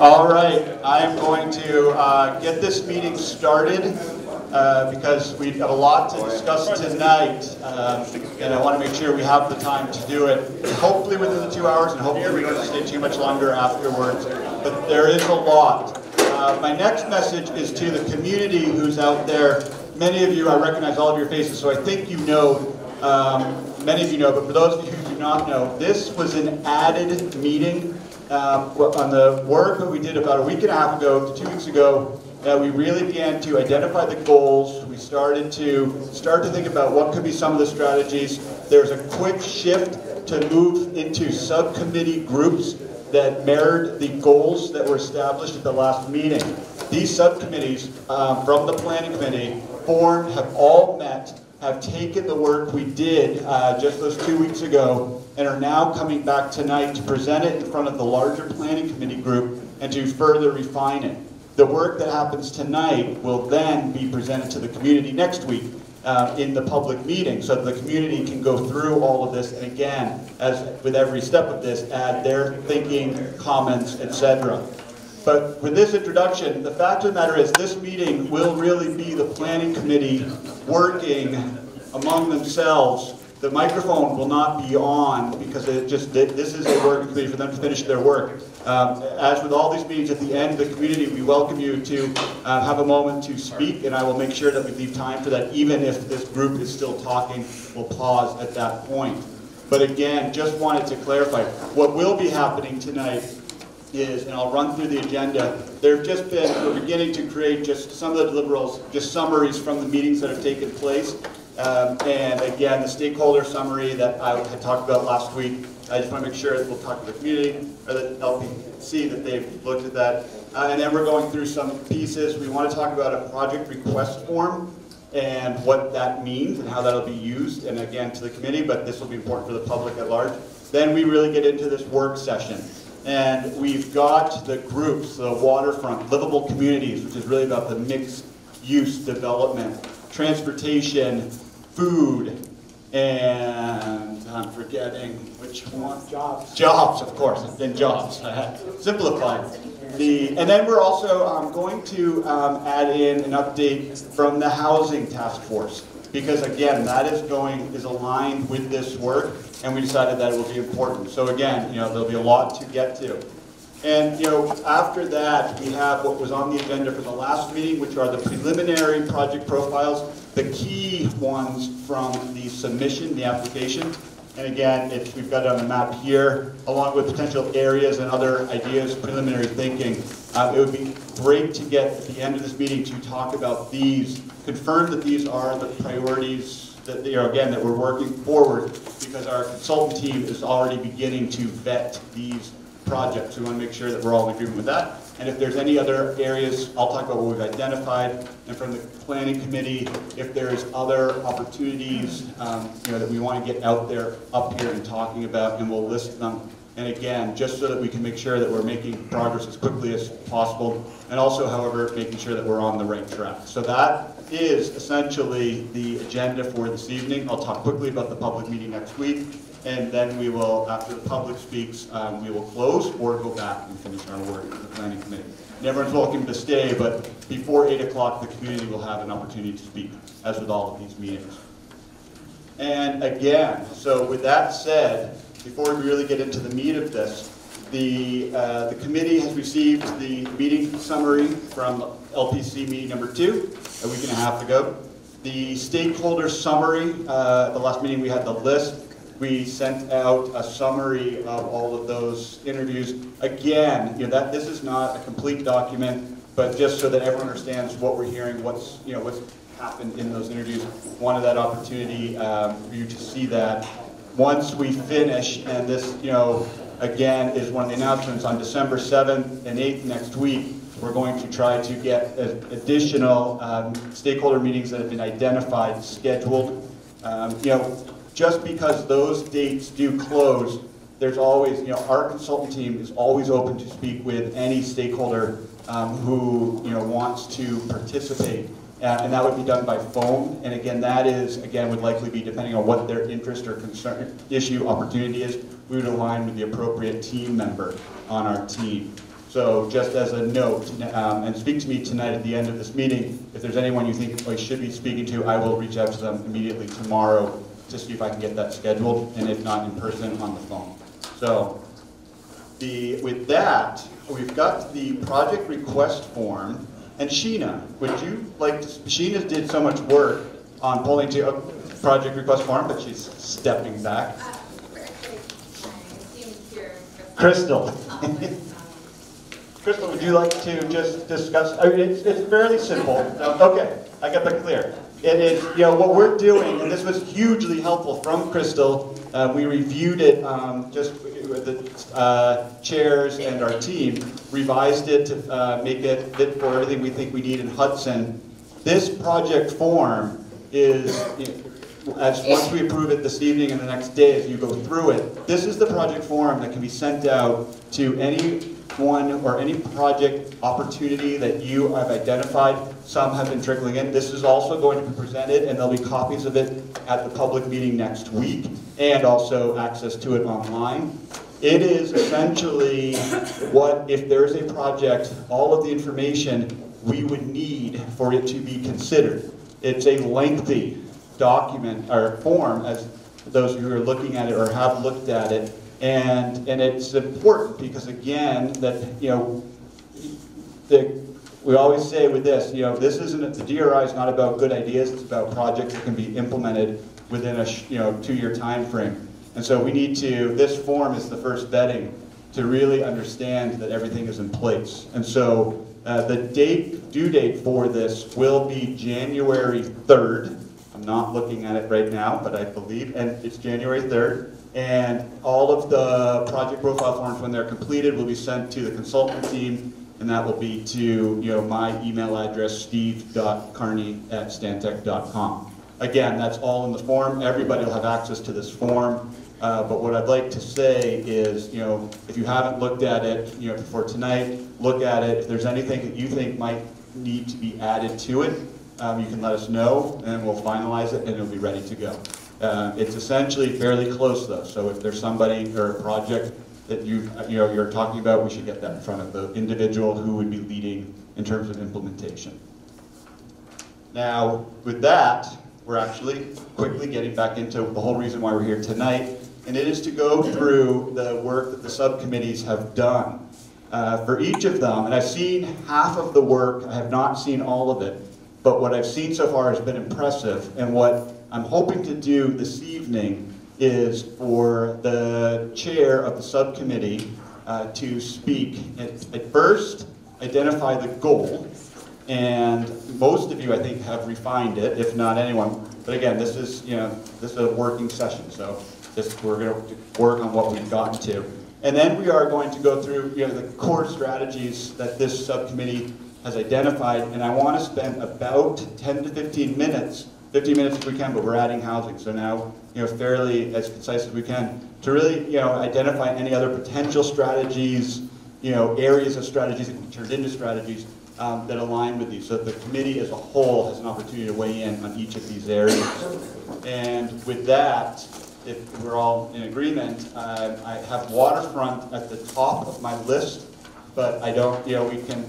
All right, I'm going to get this meeting started because we have a lot to discuss tonight, and I want to make sure we have the time to do it, hopefully within the 2 hours, and hopefully we don't stay too much longer afterwards, but there is a lot. My next message is to the community who's out there. Many of you, I recognize all of your faces, so I think you know, many of you know, but for those of you who do not know, this was an added meeting on the work that we did about a week and a half ago to 2 weeks ago. We really began to identify the goals. We started to think about what could be some of the strategies. There's a quick shift to move into subcommittee groups that mirrored the goals that were established at the last meeting. These subcommittees from the planning committee formed, have all met, have taken the work we did just those 2 weeks ago and are now coming back tonight to present it in front of the larger planning committee group and to further refine it. The work that happens tonight will then be presented to the community next week in the public meeting, so that the community can go through all of this and again, as with every step of this, add their thinking, comments, etc. But with this introduction, the fact of the matter is this meeting will really be the planning committee working among themselves. The microphone will not be on because this is a working committee for them to finish their work. As with all these meetings, at the end of the community, we welcome you to have a moment to speak, and I will make sure that we leave time for that. Even if this group is still talking, we'll pause at that point. But again, just wanted to clarify, what will be happening tonight is, and I'll run through the agenda, we're beginning to create just some of the deliverables, just summaries from the meetings that have taken place. And again, the stakeholder summary that I had talked about last week, I just want to make sure that we'll talk to the community, or that LPC, that they've looked at that. And then we're going through some pieces. We want to talk about a project request form and what that means and how that'll be used, and again to the committee, but this will be important for the public at large. Then we really get into this work session. And we've got the groups, the waterfront, livable communities, which is really about the mixed use development, transportation, food, and I'm forgetting which one? Jobs. Jobs, of course, and jobs. Simplified. And then we're also going to add in an update from the housing task force, because again, that is aligned with this work, and we decided that it will be important. So again, there'll be a lot to get to. And after that, we have what was on the agenda for the last meeting, which are the preliminary project profiles, the key ones from the submission, the application. And again, we've got it on the map here, along with potential areas and other ideas, preliminary thinking. It would be great to get at the end of this meeting to talk about these, confirm that these are the priorities that that we're working forward, because our consultant team is already beginning to vet these projects. We want to make sure that we're all in agreement with that. And if there's any other areas, I'll talk about what we've identified. And from the planning committee, if there's other opportunities that we want to get out there, up here and talking about, and we'll list them. And again, just so that we can make sure that we're making progress as quickly as possible. And also, however, making sure that we're on the right track. So that is essentially the agenda for this evening. I'll talk quickly about the public meeting next week. And then we will, after the public speaks, we will close or go back and finish our work with the planning committee. And everyone's welcome to stay, but before 8 o'clock, the community will have an opportunity to speak, as with all of these meetings. And again, so with that said, before we really get into the meat of this, the committee has received the meeting summary from LPC meeting number 2, a week and a half ago. The stakeholder summary, the last meeting we had the list. We sent out a summary of all of those interviews. Again, this is not a complete document, but just so that everyone understands what we're hearing, what's happened in those interviews. Wanted that opportunity for you to see that. Once we finish, and this, again, is one of the announcements on December 7th and 8th next week, we're going to try to get additional stakeholder meetings that have been identified, scheduled. Just because those dates do close, there's always, our consultant team is always open to speak with any stakeholder who, wants to participate. And that would be done by phone. And again, would likely be depending on what their interest or concern, issue, opportunity is. We would align with the appropriate team member on our team. So just as a note, and speak to me tonight at the end of this meeting. If there's anyone you think I should be speaking to, I will reach out to them immediately tomorrow to see if I can get that scheduled, and if not, in person on the phone. So with that, we've got the project request form. And Sheena, would you like to, Sheena did so much work on pulling to a project request form, but she's stepping back. Crystal. Crystal, would you like to just discuss? I mean, it's fairly simple. Okay, I got that clear. It is, what we're doing, and this was hugely helpful from Crystal. We reviewed it just with the chairs and our team, revised it to make it fit for everything we think we need in Hudson. This project form is, once we approve it this evening and the next day as you go through it, this is the project form that can be sent out to anyone or any project opportunity that you have identified. Some have been trickling in. This is also going to be presented, and there'll be copies of it at the public meeting next week, and also access to it online. It is essentially what, if there is a project, all of the information we would need for it to be considered. It's a lengthy document or form, as those who are looking at it or have looked at it, and it's important because, again, that we always say with this, this isn't, the DRI is not about good ideas, it's about projects that can be implemented within a 2-year time frame. And so we need to, this form is the first vetting to really understand that everything is in place. And so the due date for this will be January 3rd. I'm not looking at it right now, but I believe, and it's January 3rd. And all of the project profile forms, when they're completed, will be sent to the consultant team, and that will be to my email address, steve.carney@stantec.com. Again, that's all in the form. Everybody will have access to this form. But what I'd like to say is, if you haven't looked at it, before tonight, look at it. If there's anything that you think might need to be added to it, you can let us know, and we'll finalize it, and it'll be ready to go. It's essentially fairly close, though. So if there's somebody or a project that you're talking about, we should get that in front of the individual who would be leading in terms of implementation. Now, with that, we're actually quickly getting back into the whole reason why we're here tonight, and it is to go through the work that the subcommittees have done. For each of them, and I've seen half of the work, I have not seen all of it, but what I've seen so far has been impressive, and what I'm hoping to do this evening is for the chair of the subcommittee to speak. At first, identify the goal, and most of you, I think, have refined it, if not anyone. But again, this is a working session, so we're going to work on what we've gotten to. And then we are going to go through the core strategies that this subcommittee has identified, and I want to spend about 10 to 15 minutes, 15 minutes if we can, but we're adding housing, so now fairly as concise as we can, to really identify any other potential strategies, areas of strategies that can be turned into strategies that align with these, so that the committee as a whole has an opportunity to weigh in on each of these areas. And with that, if we're all in agreement, I have waterfront at the top of my list, but I don't, we can,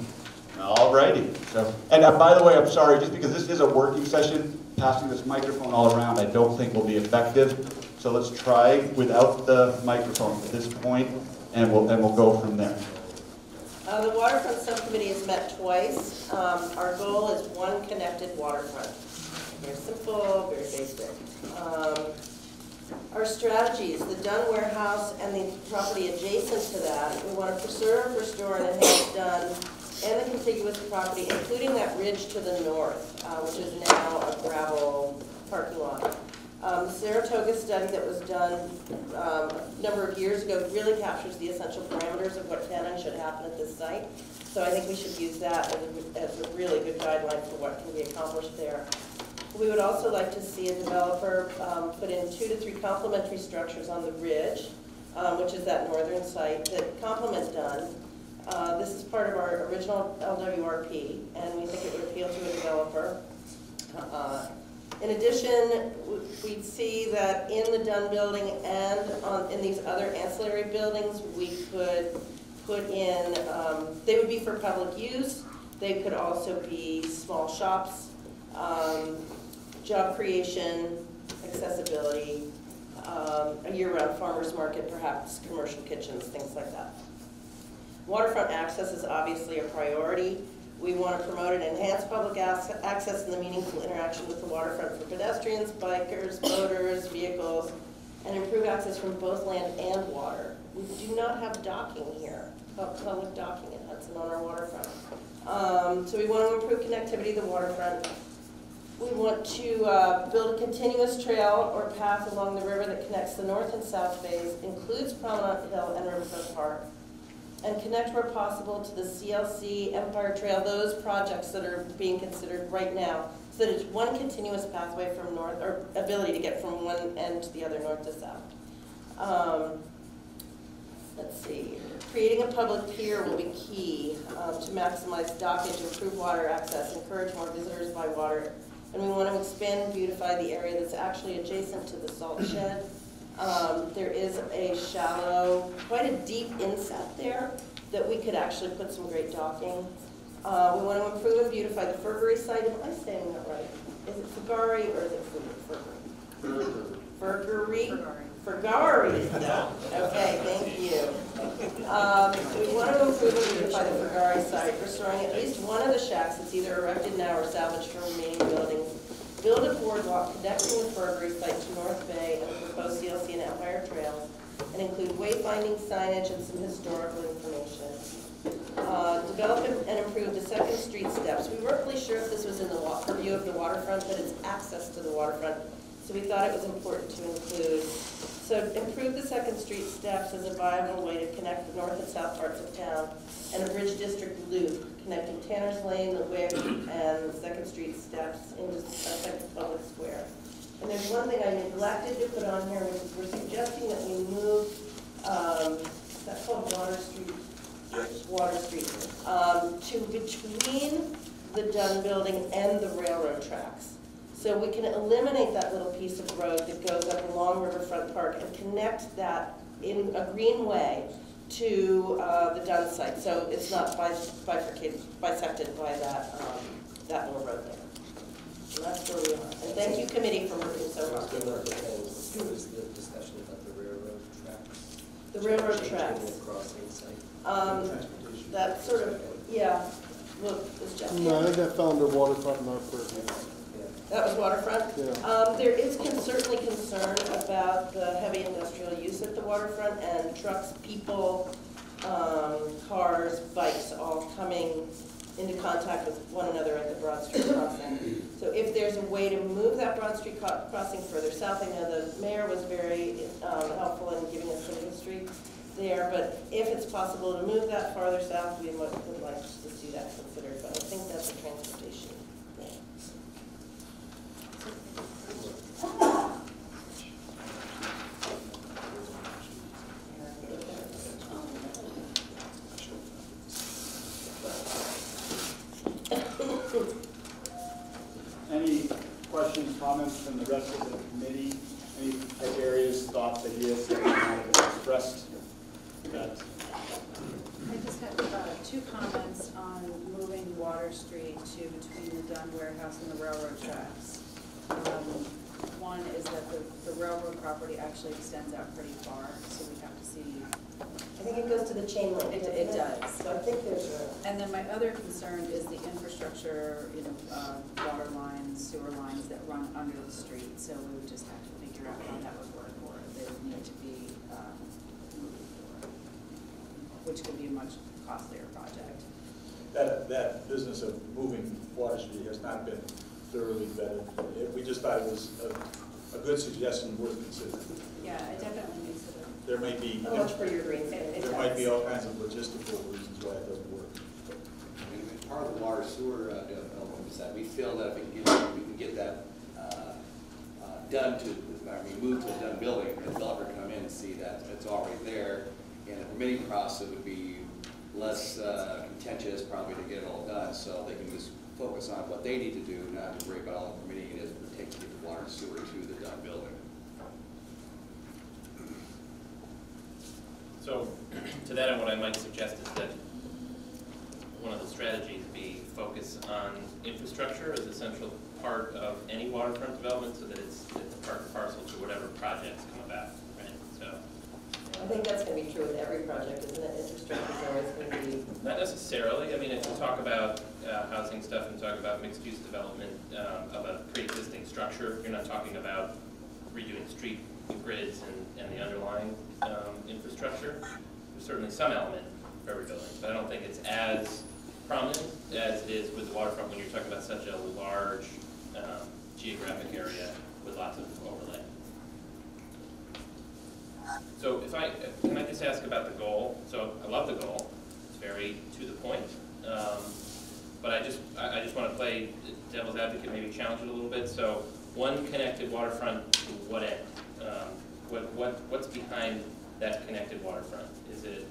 alrighty. So, and by the way, I'm sorry, just because this is a working session, passing this microphone all around I don't think will be effective. So let's try without the microphone at this point, and we'll go from there. The waterfront subcommittee has met twice. Our goal is one connected waterfront. Very simple, very basic. Our strategies, the Dunn warehouse and the property adjacent to that, we want to preserve, restore, and enhance Dunn and the contiguous property, including that ridge to the north, which is now a gravel parking lot. The Saratoga study that was done a number of years ago really captures the essential parameters of what can and should happen at this site. So I think we should use that as a really good guideline for what can be accomplished there. We would also like to see a developer put in 2 to 3 complementary structures on the ridge, which is that northern site, that complement Dunn. This is part of our original LWRP, and we think it would appeal to a developer. In addition, we'd see that in the Dunn building and in these other ancillary buildings, we could put in, they would be for public use. They could also be small shops, job creation, accessibility, a year-round farmer's market, perhaps commercial kitchens, things like that. Waterfront access is obviously a priority. We want to promote and enhance public access and the meaningful interaction with the waterfront for pedestrians, bikers, boaters, vehicles, and improve access from both land and water. We do not have docking here, public docking in Hudson on our waterfront. So we want to improve connectivity to the waterfront. We want to build a continuous trail or path along the river that connects the north and south bays, includes Promenade Hill and Riverfront Park, and connect where possible to the CLC, Empire Trail, those projects that are being considered right now, so that it's one continuous pathway from north, or ability to get from one end to the other, north to south. Let's see, creating a public pier will be key to maximize dockage, improve water access, encourage more visitors by water, and we want to expand and beautify the area that's actually adjacent to the salt shed. There is a shallow, quite a deep inset there that we could actually put some great docking. We want to improve and beautify the Fergary site. Am I saying that right? Is it Fergary or is it Fergary? Fergary? Fergary. No. Okay, thank you. We want to improve and beautify the Fergary site, restoring at least one of the shacks that's either erected now or salvaged from remaining buildings. Build a boardwalk connecting the Fergary site to North Bay and the proposed CLC and Empire Trails, and include wayfinding signage and some historical information. Develop and improve the 2nd Street steps. We weren't really sure if this was in the purview of the waterfront, but it's access to the waterfront, so we thought it was important to include. So improve the 2nd Street steps as a viable way to connect the north and south parts of town, and a bridge district loop connecting Tanner's Lane, the Wick, and the 2nd Street steps into Second Public Square. And there's one thing I neglected to put on here, which is we're suggesting that we move, that's called Water Street, to between the Dunn Building and the railroad tracks. So we can eliminate that little piece of road that goes up along Riverfront Park and connect that in a green way to the Dunn site. So it's not bisected by that little road there. And that's where we are. And thank you, committee, for working so hard. Let's do is the discussion about the railroad tracks. The railroad tracks. That sort of, yeah. Look, is Jeff here? No, I think that fell under waterfront and our purview. That was waterfront? Yeah. There is certainly concern about the heavy industrial use at the waterfront and trucks, people, cars, bikes all coming into contact with one another at the Broad Street crossing. So if there's a way to move that Broad Street crossing further south, I know the mayor was very helpful in giving us some history there, but if it's possible to move that farther south, we would like to see that considered, but I think that's a transportation thing. Any questions, comments from the rest of the committee? Any areas, thoughts, ideas that you have expressed? That I just have 2 comments on moving Water Street to between the Dunn warehouse and the railroad tracks. One is that the railroad property actually extends out pretty far, so we have to see. I think it goes to the chain link. It does. So I think there's a... And then my other concern is the infrastructure, water lines, sewer lines that run under the street. So we would just have to figure out how that would work, or they would need to be moved, which could be a much costlier project. That business of moving Water Street has not been thoroughly vetted. We just thought it was a good suggestion worth considering. Yeah, it definitely needs to be. There may be How much for your green space? there might be all kinds of logistical reasons why it doesn't work. And part of the water sewer development is that we feel that if we can get that moved to the Dunn building, the developer come in and see that it's already there, and the permitting process would be less contentious probably to get it all done, so they can just focus on what they need to do, not to worry about all the permitting it is to take to get the water and sewer to the Dunn building. So to that, and what I might suggest is that one of the strategies be focus on infrastructure as a central part of any waterfront development, so that it's a part and parcel to whatever projects come about, right? So I think that's going to be true with every project, isn't it? Infrastructure is always going to be. not necessarily. I mean, if you talk about housing stuff and talk about mixed-use development of a pre-existing structure, you're not talking about redoing street grids and the underlying infrastructure. There's certainly some element for every building, but I don't think it's as prominent as it is with the waterfront when you're talking about such a large geographic area with lots of overlay. So can I just ask about the goal? So I love the goal. It's very to the point. But I just want to play devil's advocate, maybe challenge it a little bit. So one connected waterfront to what end? What's behind that connected waterfront? Is it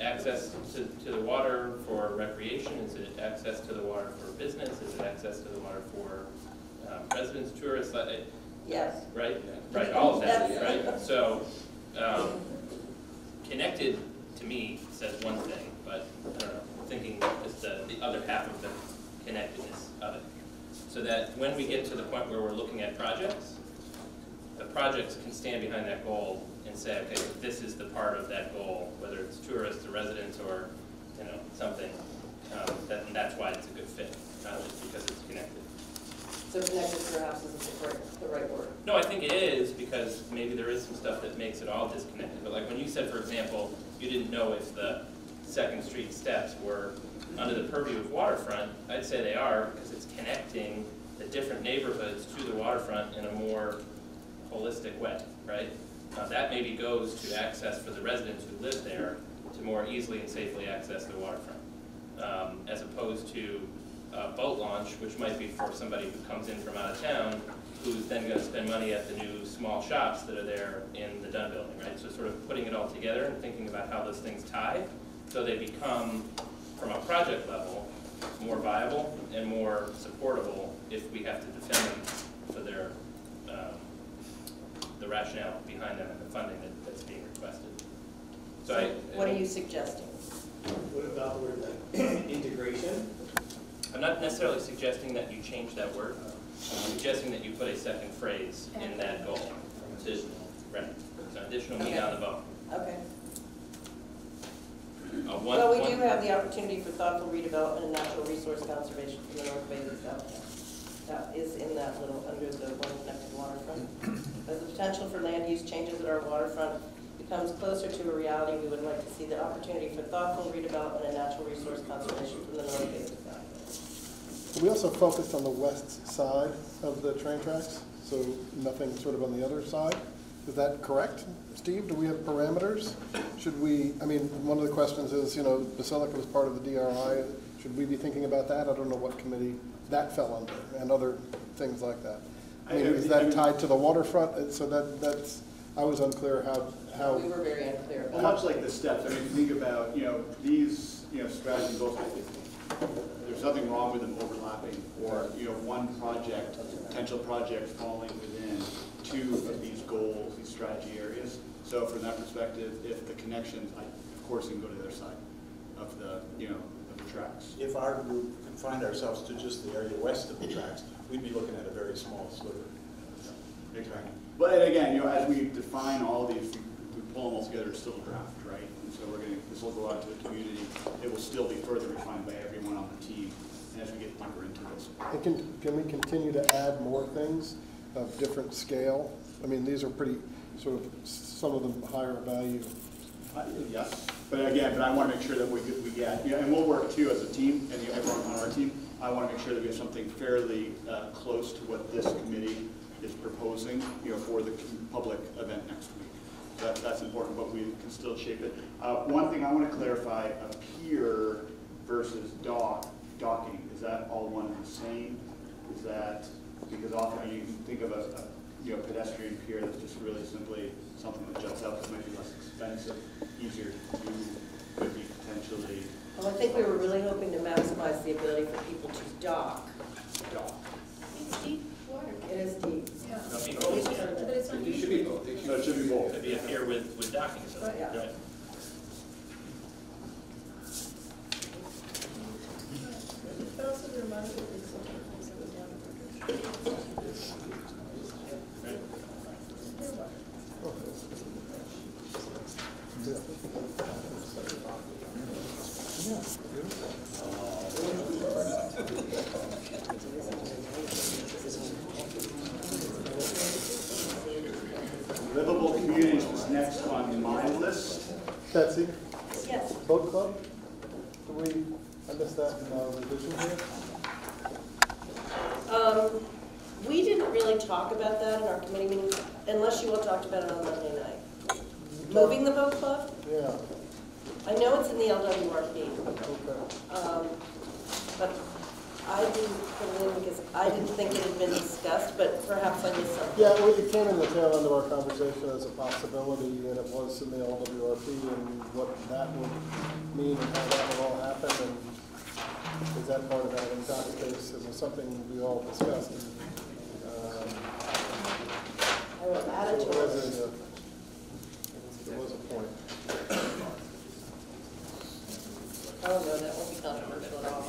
access to the water for recreation? Is it access to the water for business? Is it access to the water for residents, tourists? Yes. Right? Right, all of that, right? So connected to me says one thing, but I don't know, thinking it's the other half of the connectedness of it. So that when we get to the point where we're looking at projects, the projects can stand behind that goal and say, okay, this is the part of that goal, whether it's tourists or residents or something, and that's why it's a good fit, not just because it's connected. So connected perhaps isn't the right word. No, I think it is, because maybe there is some stuff that makes it all disconnected. But like when you said, for example, you didn't know if the Second Street steps were under the purview of waterfront, I'd say they are, because it's connecting the different neighborhoods to the waterfront in a more holistic way, right? That maybe goes to access for the residents who live there to more easily and safely access the waterfront, as opposed to a boat launch, which might be for somebody who comes in from out of town, who's then going to spend money at the new small shops that are there in the Dunn building, right? So sort of putting it all together and thinking about how those things tie, so they become, from a project level, more viable and more supportable if we have to defend them for their the rationale behind them and the funding that's being requested. So what are you suggesting? What about the word integration? I'm not necessarily suggesting that you change that word. I'm suggesting that you put a second phrase in that goal. Right. So additional meat on the bone. Okay. Well, we do have the opportunity for thoughtful redevelopment and natural resource conservation from the North Bay to the South. That is in that little, under the one connected waterfront. As the potential for land use changes at our waterfront becomes closer to a reality, we would like to see the opportunity for thoughtful redevelopment and natural resource conservation from the North Bay to the South. We also focused on the west side of the train tracks, so nothing sort of on the other side. Is that correct, Steve? Do we have parameters? Should we, I mean, one of the questions is, Basilica was part of the DRI. Should we be thinking about that? I don't know what committee that fell under and other things like that. I mean, is that tied to the waterfront? So that's, I was unclear how. We were very unclear. Well, much like the steps, I mean, if you think about, these, strategies, both, there's nothing wrong with them overlapping or, one project, potential project falling within two of these goals, these strategy areas. So from that perspective, if the connections, of course, you can go to the other side of the, of the tracks. If our group confined ourselves to just the area west of the tracks, we'd be looking at a very small sliver. Exactly. But again, as we define all of these, we pull them all together, it's still a draft, right? And so this will go out to the community. It will still be further refined by everyone on the team as we get deeper into this. And can we continue to add more things of different scale? I mean, these are pretty, sort of, some of them higher value. Yes, but I want to make sure that we get, and we'll work too as a team, and everyone on our team. I want to make sure that we have something fairly close to what this committee is proposing, for the public event next week. That's important, but we can still shape it. One thing I want to clarify: a pier versus docking. Is that all one and the same? Is that because often you can think of a pedestrian pier that's just really simply something that juts out that might be less expensive, easier to do, could be potentially. Well, I think we were really hoping to maximize the ability for people to dock. It's deep water. It is deep. Yeah. That'd be But it's on. It should be both. So it should be both. Could be a pier with docking. So, Yeah. right. Livable communities was next on my list. Betsy, Yes. boat club? I missed that in our revision here? We didn't really talk about that in our committee meeting, unless you all talked about it on Monday night. Moving the boat club? Yeah, I know it's in the LWRP, okay. but I didn't put it in because I didn't think it had been discussed, but perhaps I missed something. Yeah, well, it came in the tail end of our conversation as a possibility, and it was in the LWRP, and what that would mean and how that would all happen, and is that part of that? In that case, it was something we all discussed, and, I will add it to there it. was a point. Oh, no, that won't be controversial at all.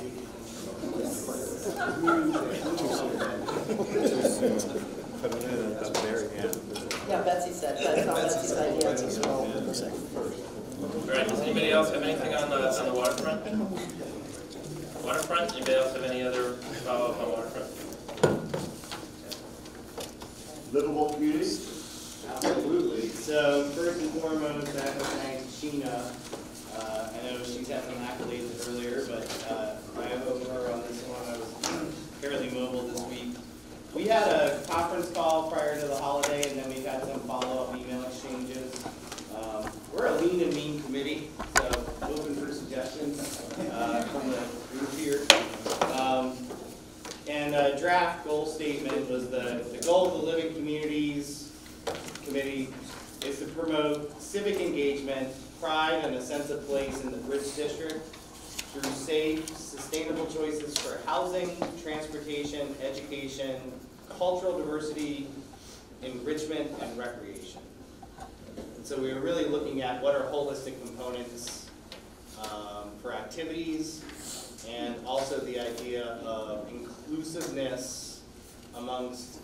Yeah, Betsy said, that's not Betsy's idea. All right, does anybody else have anything on the waterfront? Waterfront, anybody else have any other follow-up on waterfront? Livable communities? Absolutely. So first and foremost, I have to thank Sheena. I know she's had some accolades earlier, but I owe her on this one. I was fairly mobile this week. We had a conference call prior to the holiday, and then we've had some follow-up email exchanges. We're a lean and mean committee, so open for suggestions from the group here. And a draft goal statement was the goal of the Living Communities Committee is to promote civic engagement, pride, and a sense of place in the Bridge District through safe, sustainable choices for housing, transportation, education, cultural diversity, enrichment, and recreation. And so we were really looking at what are holistic components for activities, and also the idea of inclusiveness amongst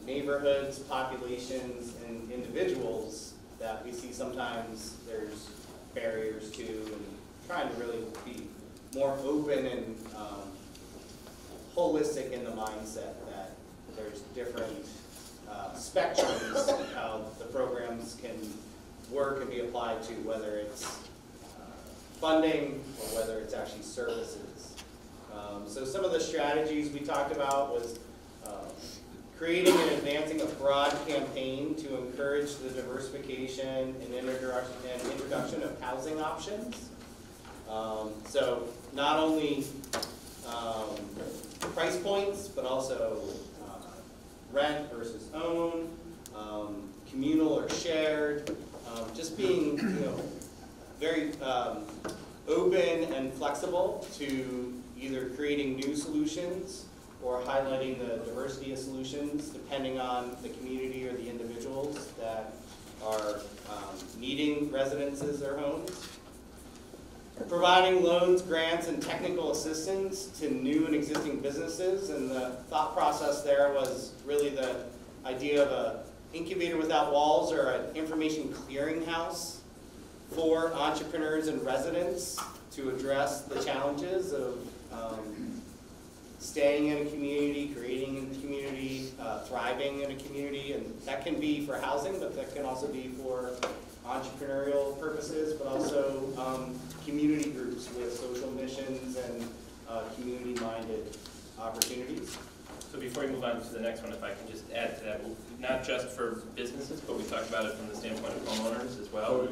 neighborhoods, populations, and individuals that we see sometimes there's barriers to, and trying to really be more open and holistic in the mindset that there's different spectrums of how the programs can work and be applied to, whether it's funding or whether it's actually services. So some of the strategies we talked about was creating and advancing a broad campaign to encourage the diversification and introduction of housing options. So not only price points, but also rent versus own, communal or shared, just being very open and flexible to either creating new solutions or highlighting the diversity of solutions depending on the community or the individuals that are needing residences or homes. Providing loans, grants, and technical assistance to new and existing businesses, and the thought process there was really the idea of an incubator without walls or an information clearinghouse for entrepreneurs and residents to address the challenges of staying in a community, creating in a community, thriving in a community, and that can be for housing, but that can also be for entrepreneurial purposes, but also community groups with social missions and community-minded opportunities. So before we move on to the next one, if I can just add to that, not just for businesses, but we talked about it from the standpoint of homeowners as well.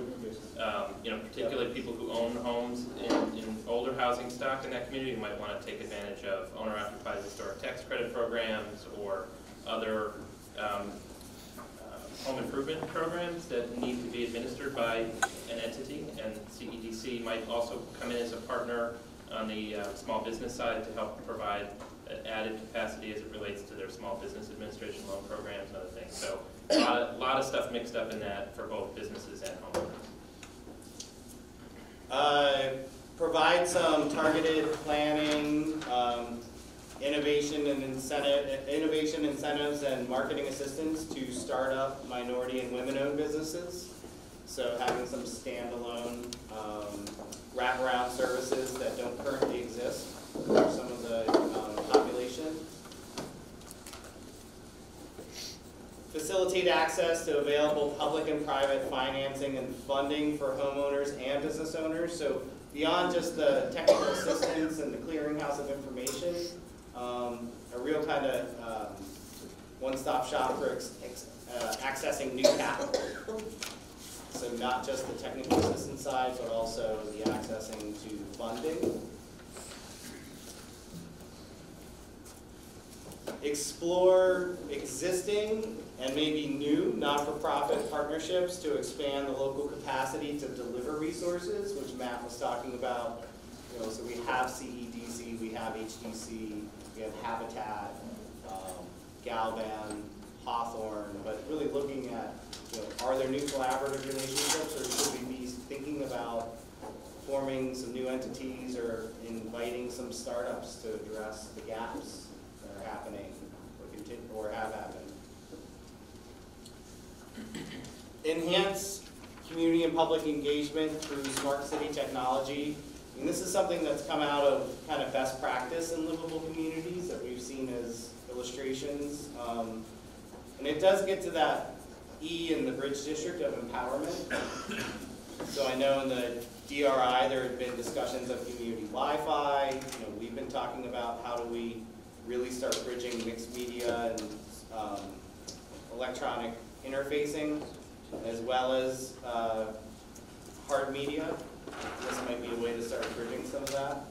Particularly people who own homes in older housing stock in that community might want to take advantage of owner-occupied historic tax credit programs or other home improvement programs that need to be administered by an entity, and CEDC might also come in as a partner on the small business side to help provide added capacity as it relates to their small business administration loan programs and other things. So a lot of stuff mixed up in that for both businesses and homeowners. Provide some targeted planning innovation incentives and marketing assistance to startup minority and women-owned businesses. So having some standalone wraparound services that don't currently exist for some of the population. Facilitate access to available public and private financing and funding for homeowners and business owners. So beyond just the technical assistance and the clearinghouse of information, a real kind of one-stop shop for accessing new capital. So not just the technical assistance side, but also the accessing to funding. Explore existing and maybe new not-for-profit partnerships to expand the local capacity to deliver resources, which Matt was talking about. You know, so we have CEDC, we have HDC, we have Habitat, Galvan, Hawthorne, but really looking at, you know, are there new collaborative relationships, or should we be thinking about forming some new entities or inviting some startups to address the gaps that are happening or have happened? Enhance community and public engagement through smart city technology. And this is something that's come out of kind of best practice in livable communities that we've seen as illustrations. And it does get to that E in the Bridge District of empowerment. So I know in the DRI there have been discussions of community Wi-Fi. You know, we've been talking about how do we really start bridging mixed media and electronic interfacing, as well as hard media. This might be a way to start bridging some of that.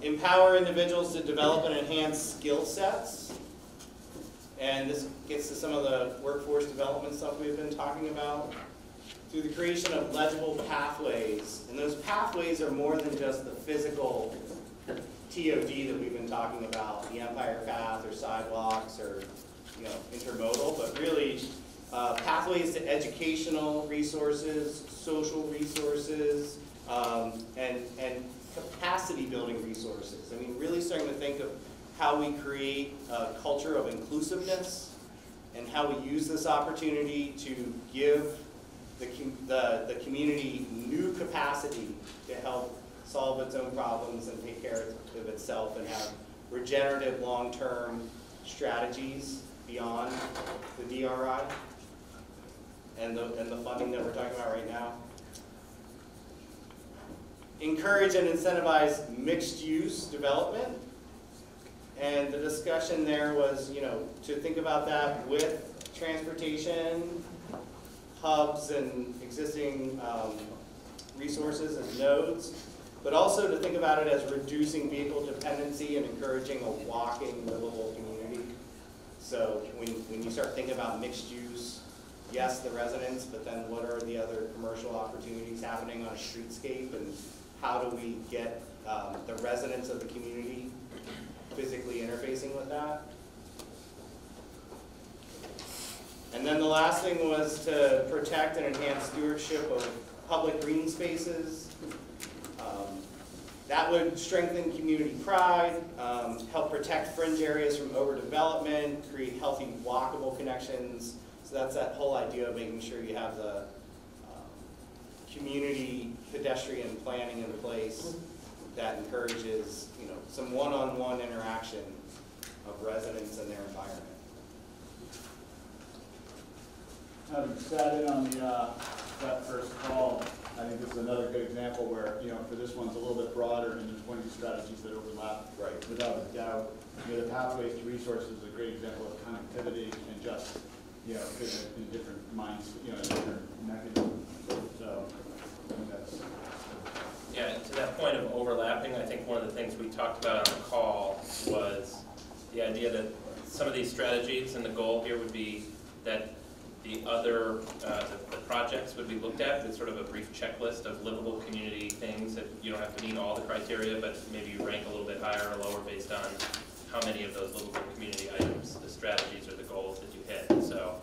Empower individuals to develop and enhance skill sets. And this gets to some of the workforce development stuff we've been talking about. Through the creation of legible pathways. And those pathways are more than just the physical TOD that we've been talking about, the Empire Path or sidewalks or, you know, intermodal, but really pathways to educational resources, social resources, and capacity building resources. I mean, really starting to think of how we create a culture of inclusiveness and how we use this opportunity to give the community new capacity to help solve its own problems and take care of itself and have regenerative long-term strategies beyond the DRI and the funding that we're talking about right now. Encourage and incentivize mixed-use development. And the discussion there was, you know, to think about that with transportation, hubs, and existing resources and nodes, but also to think about it as reducing vehicle dependency and encouraging a walking, livable community. So when you start thinking about mixed use, yes, the residents, but then what are the other commercial opportunities happening on a streetscape, and how do we get the residents of the community physically interfacing with that? And then the last thing was to protect and enhance stewardship of public green spaces. That would strengthen community pride, help protect fringe areas from overdevelopment, create healthy walkable connections. So that's that whole idea of making sure you have the community pedestrian planning in place that encourages, you know, some one-on-one interaction of residents and their environment. Having sat in on that first call, I think this is another good example where, you know, for this one's a little bit broader and there's plenty of strategies that overlap. Right. Without a doubt. You know, the pathways to resources is a great example of connectivity and just, you know, in different minds, you know, in different mechanisms. So I think that's. Yeah, and to that point of overlapping, I think one of the things we talked about on the call was the idea that some of these strategies and the goal here would be that the other the projects would be looked at with sort of a brief checklist of livable community things that you don't have to meet all the criteria, but maybe you rank a little bit higher or lower based on how many of those livable community items, the strategies or the goals that you hit. So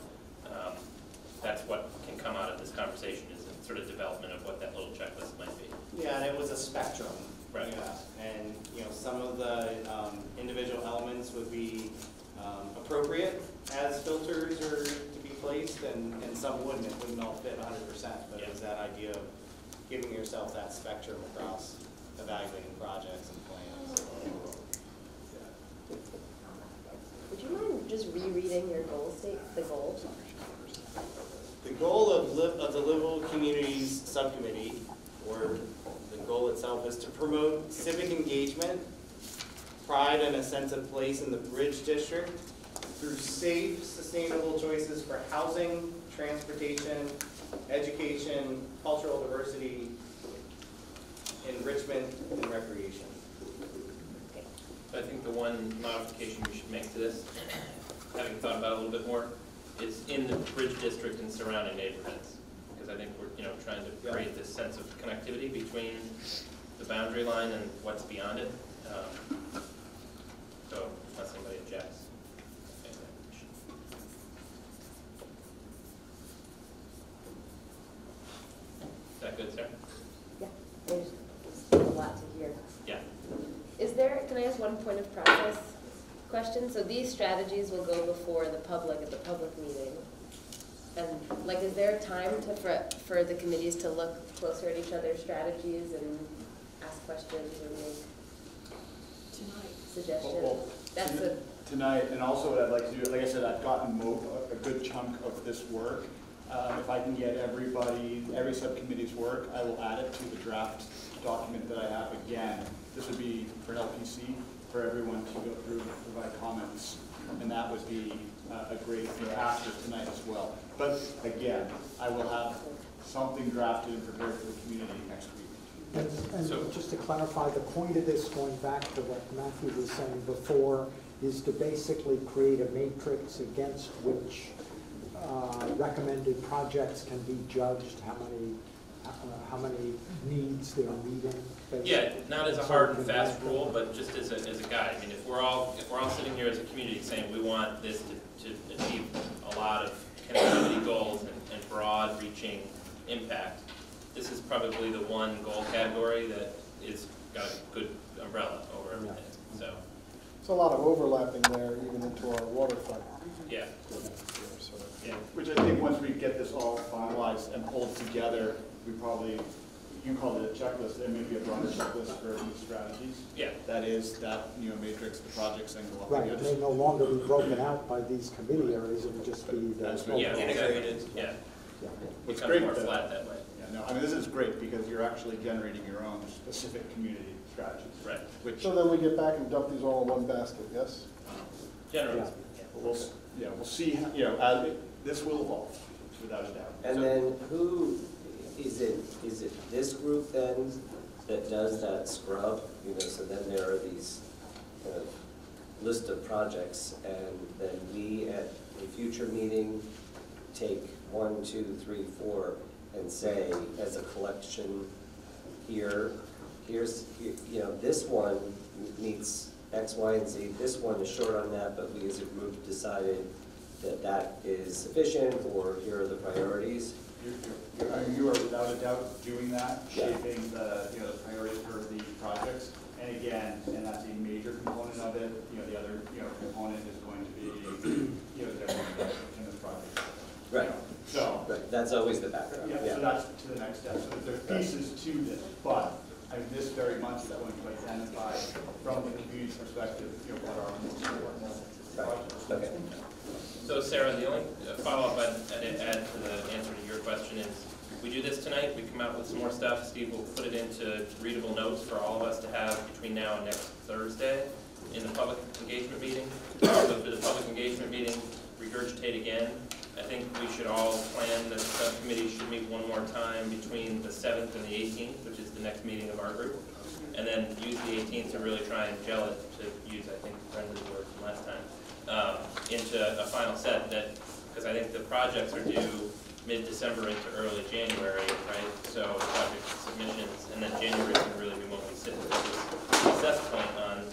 that's what can come out of this conversation, is a sort of development of what that little checklist might be. Yeah, and it was a spectrum. Right. Yeah, and some of the individual elements would be appropriate as filters or to be placed, and some wouldn't. It wouldn't all fit 100%, but it's that idea of giving yourself that spectrum across evaluating projects and plans. Would you mind just rereading your goal the goal? The goal of the Livable Communities Subcommittee, or the goal itself, is to promote civic engagement, pride, and a sense of place in the Ridge District through safe, sustainable choices for housing, transportation, education, cultural diversity, enrichment, and recreation. I think the one modification we should make to this, having thought about it a little bit more, is in the Bridge District and surrounding neighborhoods. Because I think we're trying to create this sense of connectivity between the boundary line and what's beyond it. So unless anybody objects. Is that good, Sarah? Yeah, there's a lot to hear. Yeah. Can I ask one point of process question? So these strategies will go before the public at the public meeting. And is there a time for the committees to look closer at each other's strategies and ask questions or make suggestions? Tonight, and also what I'd like to do, like I said, I've gotten a good chunk of this work. If I can get every subcommittee's work, I will add it to the draft document that I have. Again, this would be for an LPC, for everyone to go through and provide comments. And that would be a great after tonight as well. But again, I will have something drafted and prepared for the community next week. And so, just to clarify, the point of this, going back to what Matthew was saying before, is to basically create a matrix against which recommended projects can be judged, how many needs they're meeting. Basically. Yeah, not as a hard and fast rule, but just as a guide. I mean, if we're all sitting here as a community saying we want this to achieve a lot of connectivity goals and broad-reaching impact, this is probably the one goal category that is got a good umbrella over everything. So. It's a lot of overlapping there, even into our waterfront. Yeah. Yeah, which I think once we get this all finalized and pulled together, we probably, you can call it a checklist, there may be a broader checklist for these strategies. Yeah. That is that, matrix, the projects and go up. Right, it may no longer be broken out by these committee areas, it would just be the. Integrated, yeah. It's Become great more flat that way. Yeah, no, I mean, this is great because you're actually generating your own specific community strategies. Right. So then we get back and dump these all in one basket, yes? Generally. We'll see, this will evolve, without a doubt. And then who, is it this group then that does that scrub? So then there are these kind of list of projects, and then we at a future meeting take 1, 2, 3, 4 and say as a collection here's this one meets X, Y, and Z. This one is short on that, but we as a group decided that is sufficient, or here are the priorities. You are without a doubt doing that, Yeah. shaping the priorities for the projects. And again, and that's a major component of it. The other component is going to be in the project. Right. So right. That's always the background. Yeah. So that's to the next step. So there's pieces to this, but this very much is going to identify from the community's perspective, what our most important projects. Okay. So Sarah, the only follow-up I'd add to the answer to your question is, we do this tonight, we come out with some more stuff, Steve will put it into readable notes for all of us to have between now and next Thursday in the public engagement meeting. So for the public engagement meeting, regurgitate again. I think we should all plan that the subcommittee should meet one more time between the 7th and the 18th, which is the next meeting of our group. And then use the 18th to really try and gel it, to use, I think, Brenda's word from last time. Into a final set because I think the projects are due mid-December into early January, right? So project submissions, and then January is going to really be when we sit with this assess point on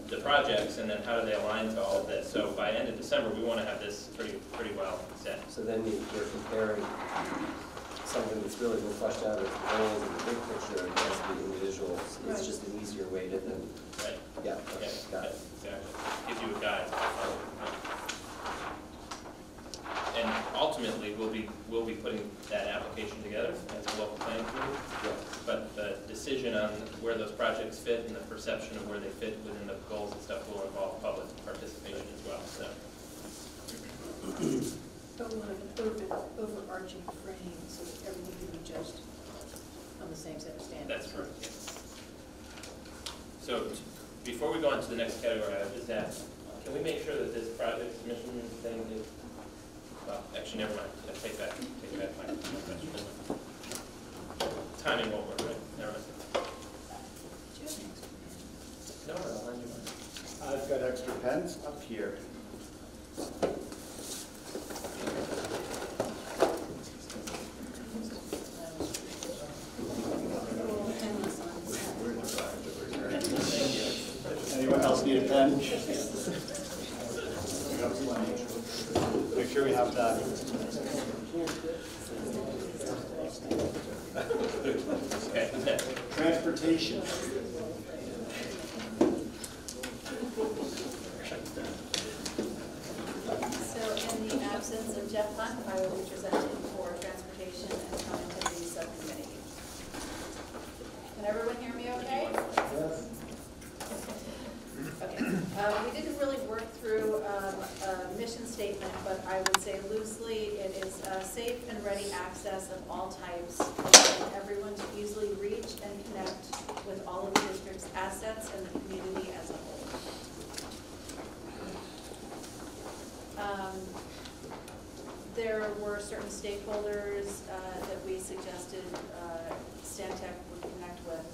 the projects, and then how do they align to all of this. So by end of December, we want to have this pretty well set. So then you're comparing something that's really been fleshed out as the goals and the big picture against the individuals. It's just an easier way to then Yeah, Yeah, got it. exactly. Gives you a guide. And ultimately, we'll be putting that application together as a local planning committee. Yeah. But the decision on where those projects fit and the perception of where they fit within the goals and stuff will involve public participation as well, so. But we'll have an overarching frame so that everything can be judged on the same set of standards. That's correct, yeah. So, before we go on to the next category, I would just ask, can we make sure that this project submission thing is, well, actually, never mind, I take that back. Timing won't work, right? Never mind. No, I'll lend you mine. I've got extra pens up here. Anyone else need a pen? Make sure we have that. Okay. Transportation. So in the absence of Jeff Hunt, I will be presenting for Transportation and Connectivity Subcommittee. Can everyone hear me okay? Yes. Okay. We didn't really work through a mission statement, but I would say loosely it is safe and ready access of all types, allowing everyone to easily reach and connect with all of the district's assets and the community as a whole. There were certain stakeholders that we suggested Stantec would connect with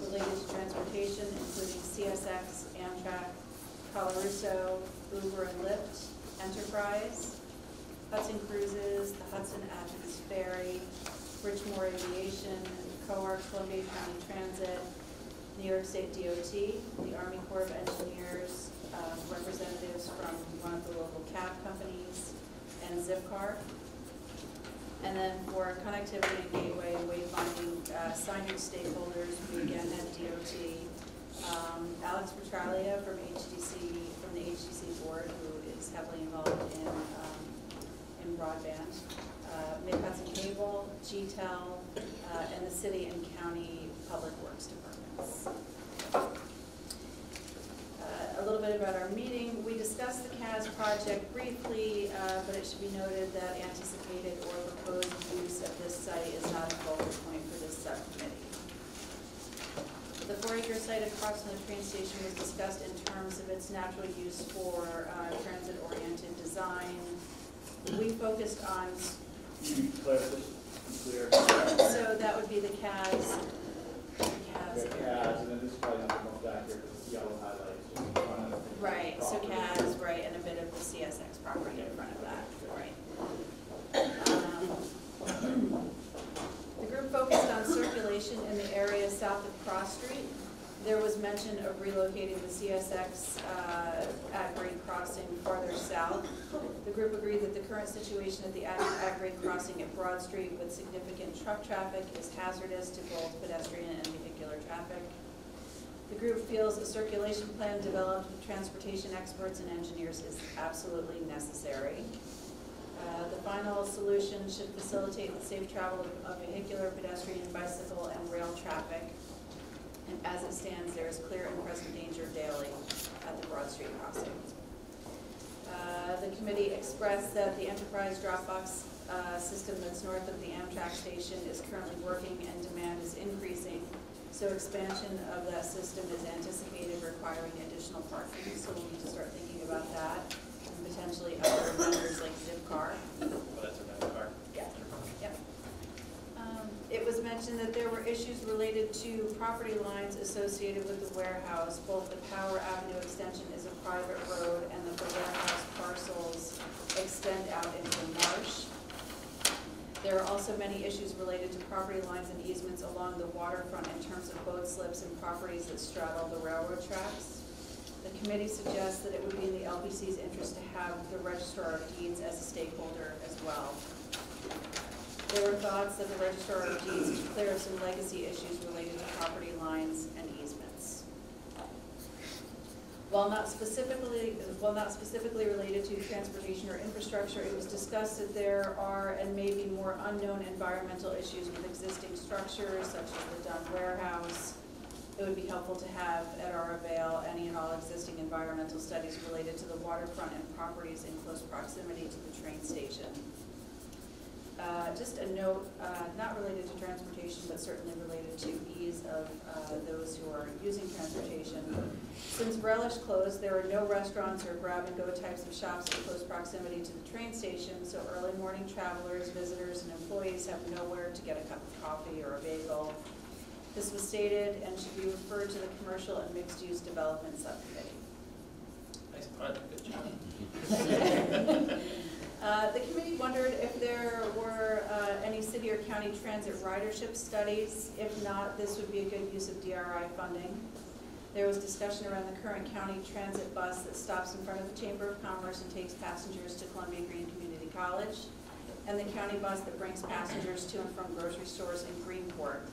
related to transportation, including CSX, Amtrak, Colorusso, Uber and Lyft, Enterprise, Hudson Cruises, the Hudson Athens Ferry, Bridgemore Aviation, COAR, Columbia County Transit, New York State DOT, the Army Corps of Engineers, representatives from one of the local cab companies, and Zipcar. And then for connectivity and gateway and wayfinding, signing stakeholders, we again had DOT, Alex Petralia from the HTC board, who is heavily involved in broadband, Mid-Hudson Cable, GTEL, and the city and county public works departments. A little bit about our meeting. We discussed the CAS project briefly, but it should be noted that anticipated or proposed use of this site is not a focal point for this subcommittee. The 4-acre site across from the train station was discussed in terms of its natural use for transit-oriented design. We focused on... Clear. So that would be the CAS. And then this is probably not the most accurate, because it's yellow highlights. Right, so CAS, right, and a bit of the CSX property in front of that, right. The group focused on circulation in the area south of Cross Street. There was mention of relocating the CSX at-grade crossing farther south. The group agreed that the current situation at the at-grade crossing at Broad Street with significant truck traffic is hazardous to both pedestrian and vehicular traffic. The group feels a circulation plan developed with transportation experts and engineers is absolutely necessary. The final solution should facilitate the safe travel of vehicular, pedestrian, bicycle, and rail traffic. And as it stands, there is clear and present danger daily at the Broad Street crossing. The committee expressed that the Enterprise Dropbox system that's north of the Amtrak station is currently working and demand is increasing. So expansion of that system is anticipated requiring additional parking, so we'll need to start thinking about that, and potentially other vendors like Zipcar. Oh, that's a nice car. Yeah. Yep. It was mentioned that there were issues related to property lines associated with the warehouse. Both the Power Avenue extension is a private road, and that the warehouse parcels extend out into the marsh. There are also many issues related to property lines and easements along the waterfront in terms of boat slips and properties that straddle the railroad tracks. The committee suggests that it would be in the LPC's interest to have the Registrar of Deeds as a stakeholder as well. There were thoughts that the Registrar of Deeds should clear up some legacy issues related to property lines and easements. While not specifically related to transportation or infrastructure, it was discussed that there are and may be more unknown environmental issues with existing structures such as the Dunn warehouse. It would be helpful to have at our avail any and all existing environmental studies related to the waterfront and properties in close proximity to the train station. Just a note, not related to transportation, but certainly related to ease of those who are using transportation. Since Relish closed, there are no restaurants or grab-and-go types of shops in close proximity to the train station, so early morning travelers, visitors, and employees have nowhere to get a cup of coffee or a bagel. This was stated and should be referred to the Commercial and Mixed-Use Development Subcommittee. Nice pun, good job. The committee wondered if there were any city or county transit ridership studies. If not, this would be a good use of DRI funding. There was discussion around the current county transit bus that stops in front of the Chamber of Commerce and takes passengers to Columbia Green Community College, and the county bus that brings passengers to and from grocery stores in Greenport.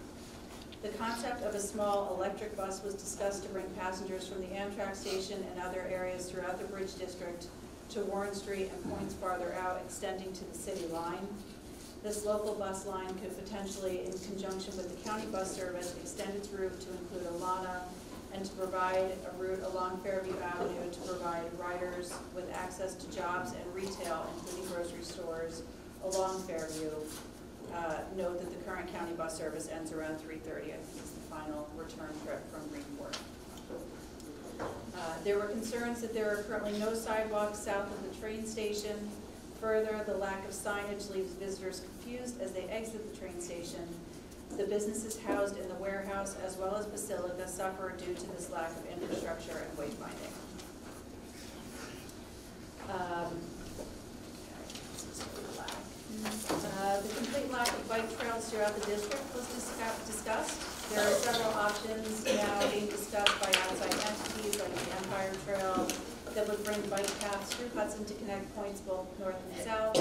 The concept of a small electric bus was discussed to bring passengers from the Amtrak station and other areas throughout the Bridge District to Warren Street and points farther out, extending to the city line. This local bus line could potentially, in conjunction with the county bus service, extend its route to include Alana and to provide a route along Fairview Avenue to provide riders with access to jobs and retail, including grocery stores, along Fairview. Note that the current county bus service ends around 3:30. I think it's the final return trip from Greenport. There were concerns that there are currently no sidewalks south of the train station. Further, the lack of signage leaves visitors confused as they exit the train station. The businesses housed in the warehouse as well as Basilica suffer due to this lack of infrastructure and wayfinding. The complete lack of bike trails throughout the district was discussed. There are several options now being discussed by outside entities like the Empire Trail that would bring bike paths through Hudson to connect points both north and south.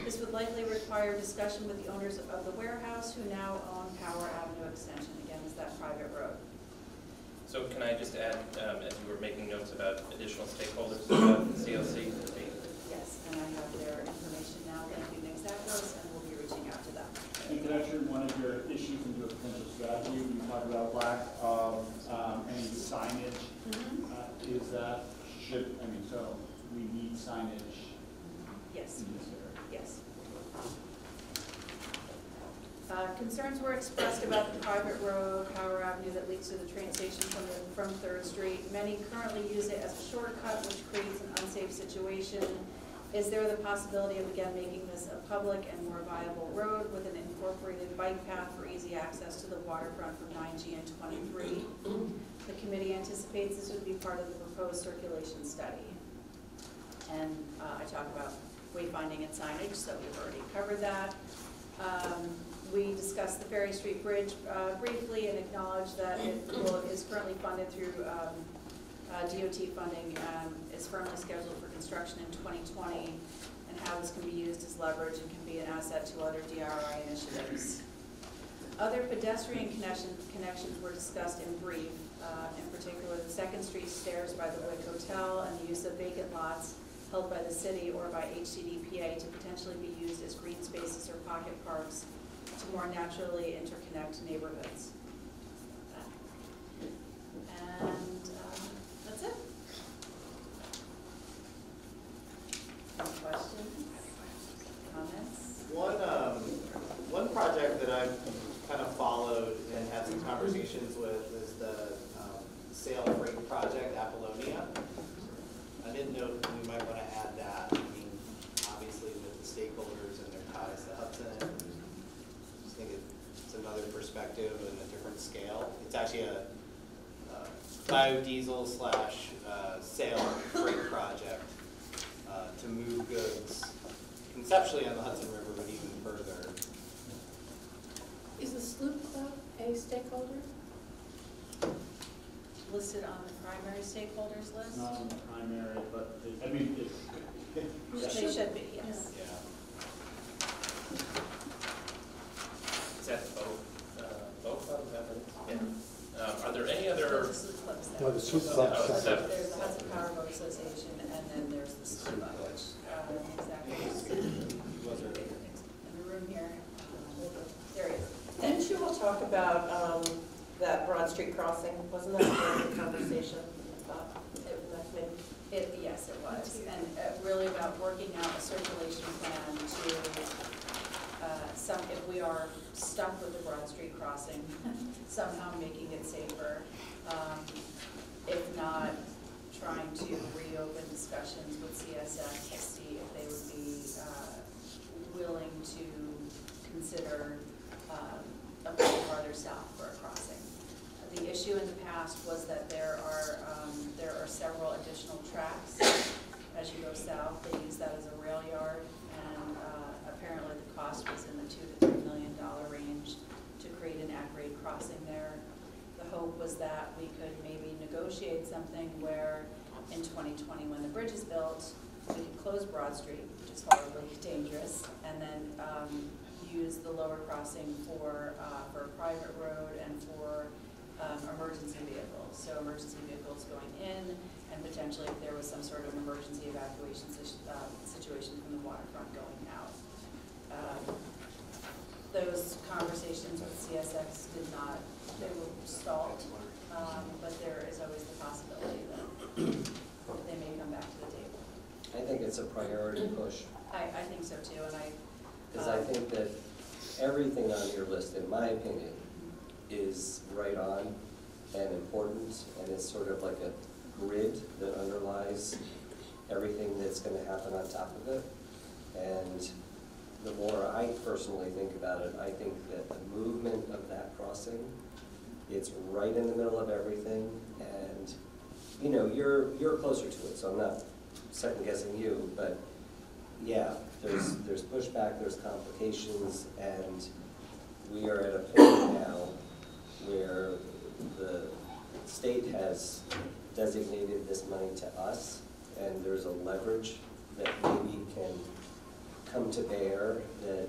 This would likely require discussion with the owners of the warehouse who now own Power Avenue Extension. Again, is that private road. So can I just add, as you were making notes about additional stakeholders about CLC? Yes, and I have their information now. Thank you, Nick Zackos, and we'll be reaching out to them. And could I turn one of your issues into a potential strategy? When you talk about lack of any signage, is that so we need signage Yes. in this area? Yes. Concerns were expressed about the private road, Power Avenue, that leads to the train station from 3rd Street. Many currently use it as a shortcut, which creates an unsafe situation. Is there the possibility of, again, making this a public and more viable road with an incorporated bike path for easy access to the waterfront from 9G and 23? The committee anticipates this would be part of the proposed circulation study. And I talk about wayfinding and signage, so we've already covered that. We discussed the Ferry Street Bridge briefly and acknowledged that it is currently funded through DOT funding, is firmly scheduled for construction in 2020, and how this can be used as leverage and can be an asset to other DRI initiatives. Other pedestrian connections were discussed in brief, in particular the 2nd Street stairs by the Wick Hotel and the use of vacant lots held by the city or by HCDPA to potentially be used as green spaces or pocket parks to more naturally interconnect neighborhoods. And that's it. Any questions? Comments? One project that I've kind of followed and had some conversations with is the Sail Freight Project, Apollonia. I didn't know if we might want to add that. I mean, obviously with the stakeholders and their ties to Hudson, I just think it's another perspective and a different scale. It's actually a biodiesel / sail freight project to move goods conceptually on the Hudson River, but even further. Is the Sloop Club a stakeholder? Listed on the primary stakeholders list? Not on the primary, but they should be, yes. Yeah. Is that boat club? Is that what it is? Yeah. Are there any other? No, the Sloop Club Oh, separate. There's the Hudson Powerboat Association, and then there's the SCUBA, which, exactly, in the room here. There he is. Didn't you all talk about that Broad Street crossing? Wasn't that part of the conversation? Yes, it was, and really about working out a circulation plan to, if we are stuck with the Broad Street crossing, somehow making it safer. If not, trying to reopen discussions with CSX to see if they would be willing to consider applying farther south for a crossing. The issue in the past was that there are several additional tracks as you go south. They use that as a rail yard, and apparently the cost was in the $2 to $3 million range to create an at-grade crossing there. The hope was that we could maybe negotiate something where in 2020, when the bridge is built, we could close Broad Street, which is horribly dangerous, and then use the lower crossing for a private road and for emergency vehicles. So emergency vehicles going in, and potentially if there was some sort of emergency evacuation situation from the waterfront going out. Those conversations with CSX they were stalled, but there is always the possibility that they may come back to the table. I think it's a priority push. I think so too, and because I think that everything on your list, in my opinion, is right on and important, and it's sort of like a grid that underlies everything that's going to happen on top of it. And the more I personally think about it, I think that the movement of that crossing, it's right in the middle of everything, and you know, you're closer to it, so I'm not second guessing you, but yeah, there's pushback, there's complications, and we are at a point now where the state has designated this money to us, and there's a leverage that maybe can come to bear, that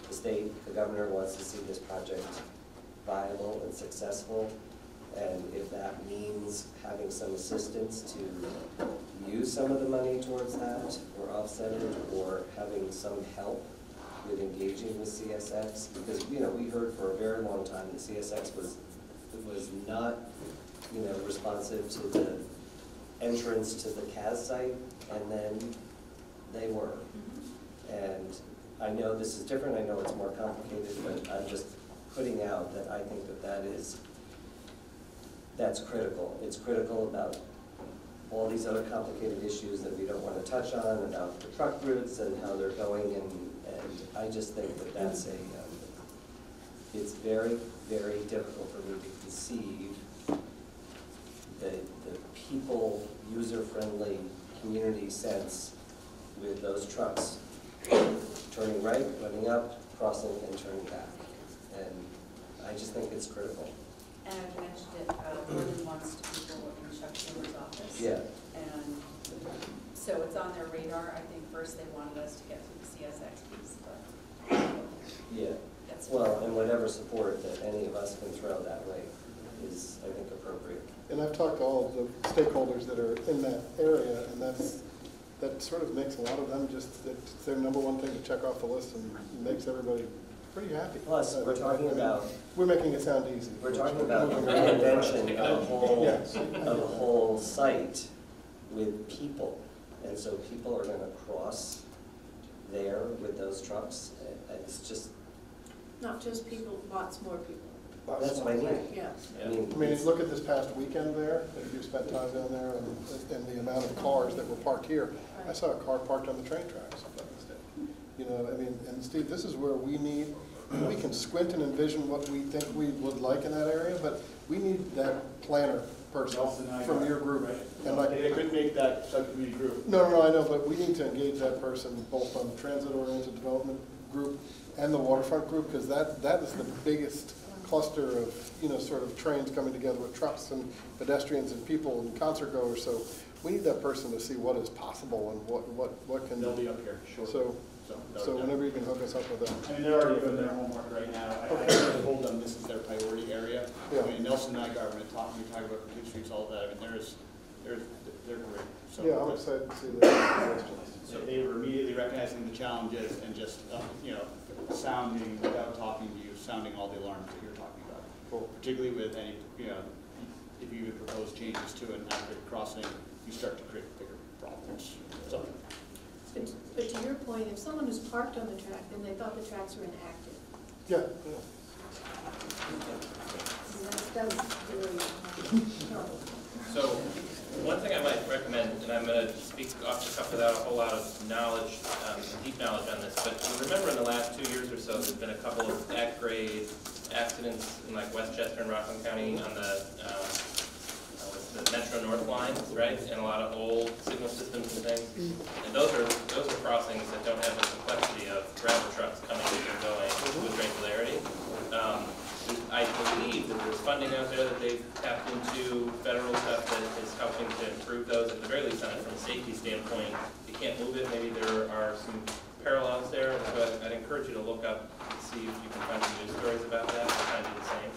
the state, the governor wants to see this project viable and successful, and if that means having some assistance to use some of the money towards that, or offset it, or having some help with engaging with CSX, because you know, we heard for a very long time that CSX was not, you know, responsive to the entrance to the CAS site, and then they were. And I know this is different, I know it's more complicated, but I'm just putting out that I think that that's critical. It's critical about all these other complicated issues that we don't want to touch on, about the truck routes and how they're going, and I just think that that's it's very, very difficult for me to conceive the people, user-friendly community sense with those trucks turning right, running up, crossing, and turning back. And I just think it's critical. And I've mentioned it more than once to people in Chuck Schumer's office. Yeah. And so it's on their radar. I think first they wanted us to get through the CSX piece, but yeah. That's well, and whatever support that any of us can throw that way is, I think, appropriate. And I've talked to all of the stakeholders that are in that area, and that sort of makes a lot of them just, it's their number one thing to check off the list, and makes everybody pretty happy. Plus, we're talking about... We're making it sound easy. We're talking about reinvention of a whole site with people. And so people are going to cross there with those trucks. It's just... Not just people, lots more people. That's what I mean. Yeah. I mean, look at this past weekend there, if you spent time down there, and the amount of cars that were parked here. I saw a car parked on the train tracks, if I'm not mistaken. You know, I mean, and Steve, this is where we need, we can squint and envision what we think we would like in that area, but we need that planner person from your group. And like, they couldn't make that subcommittee group. No, I know, but we need to engage that person both on the transit-oriented development group and the waterfront group, because that is the biggest cluster of, you know, sort of trains coming together with trucks and pedestrians and people and concert goers. So we need that person to see what is possible and what can. They'll be up here, sure. So whenever you can hook us up with them. I mean, they're already doing their homework right now. I told them this is their priority area. Yeah. I mean, Nelson and I are going to talk about Complete Streets, all of that. I mean, they're great. So Yeah, I'm excited to see the questions. So they were immediately recognizing the challenges and just, sounding, without talking to you, sounding all the alarms that you're talking about. Cool. Particularly with any, if you would propose changes to an active crossing, you start to create bigger problems. So, But to your point, if someone was parked on the track and they thought the tracks were inactive, Yeah. that was really horrible. So, one thing I might recommend, and I'm going to speak off the cuff without a whole lot of knowledge, deep knowledge on this, but you remember in the last 2 years or so, there's been a couple of at-grade accidents in like Westchester and Rockland County on the Metro North lines, right? And a lot of old signal systems and things. And those are crossings that don't have the complexity of gravel trucks coming and going with regularity. I believe that there's funding out there that they've tapped into, federal stuff that is helping to improve those, at the very least on it from a safety standpoint. You can't move it, maybe there are some parallels there, so I'd encourage you to look up and see if you can find some news stories about that. We're trying to do the same.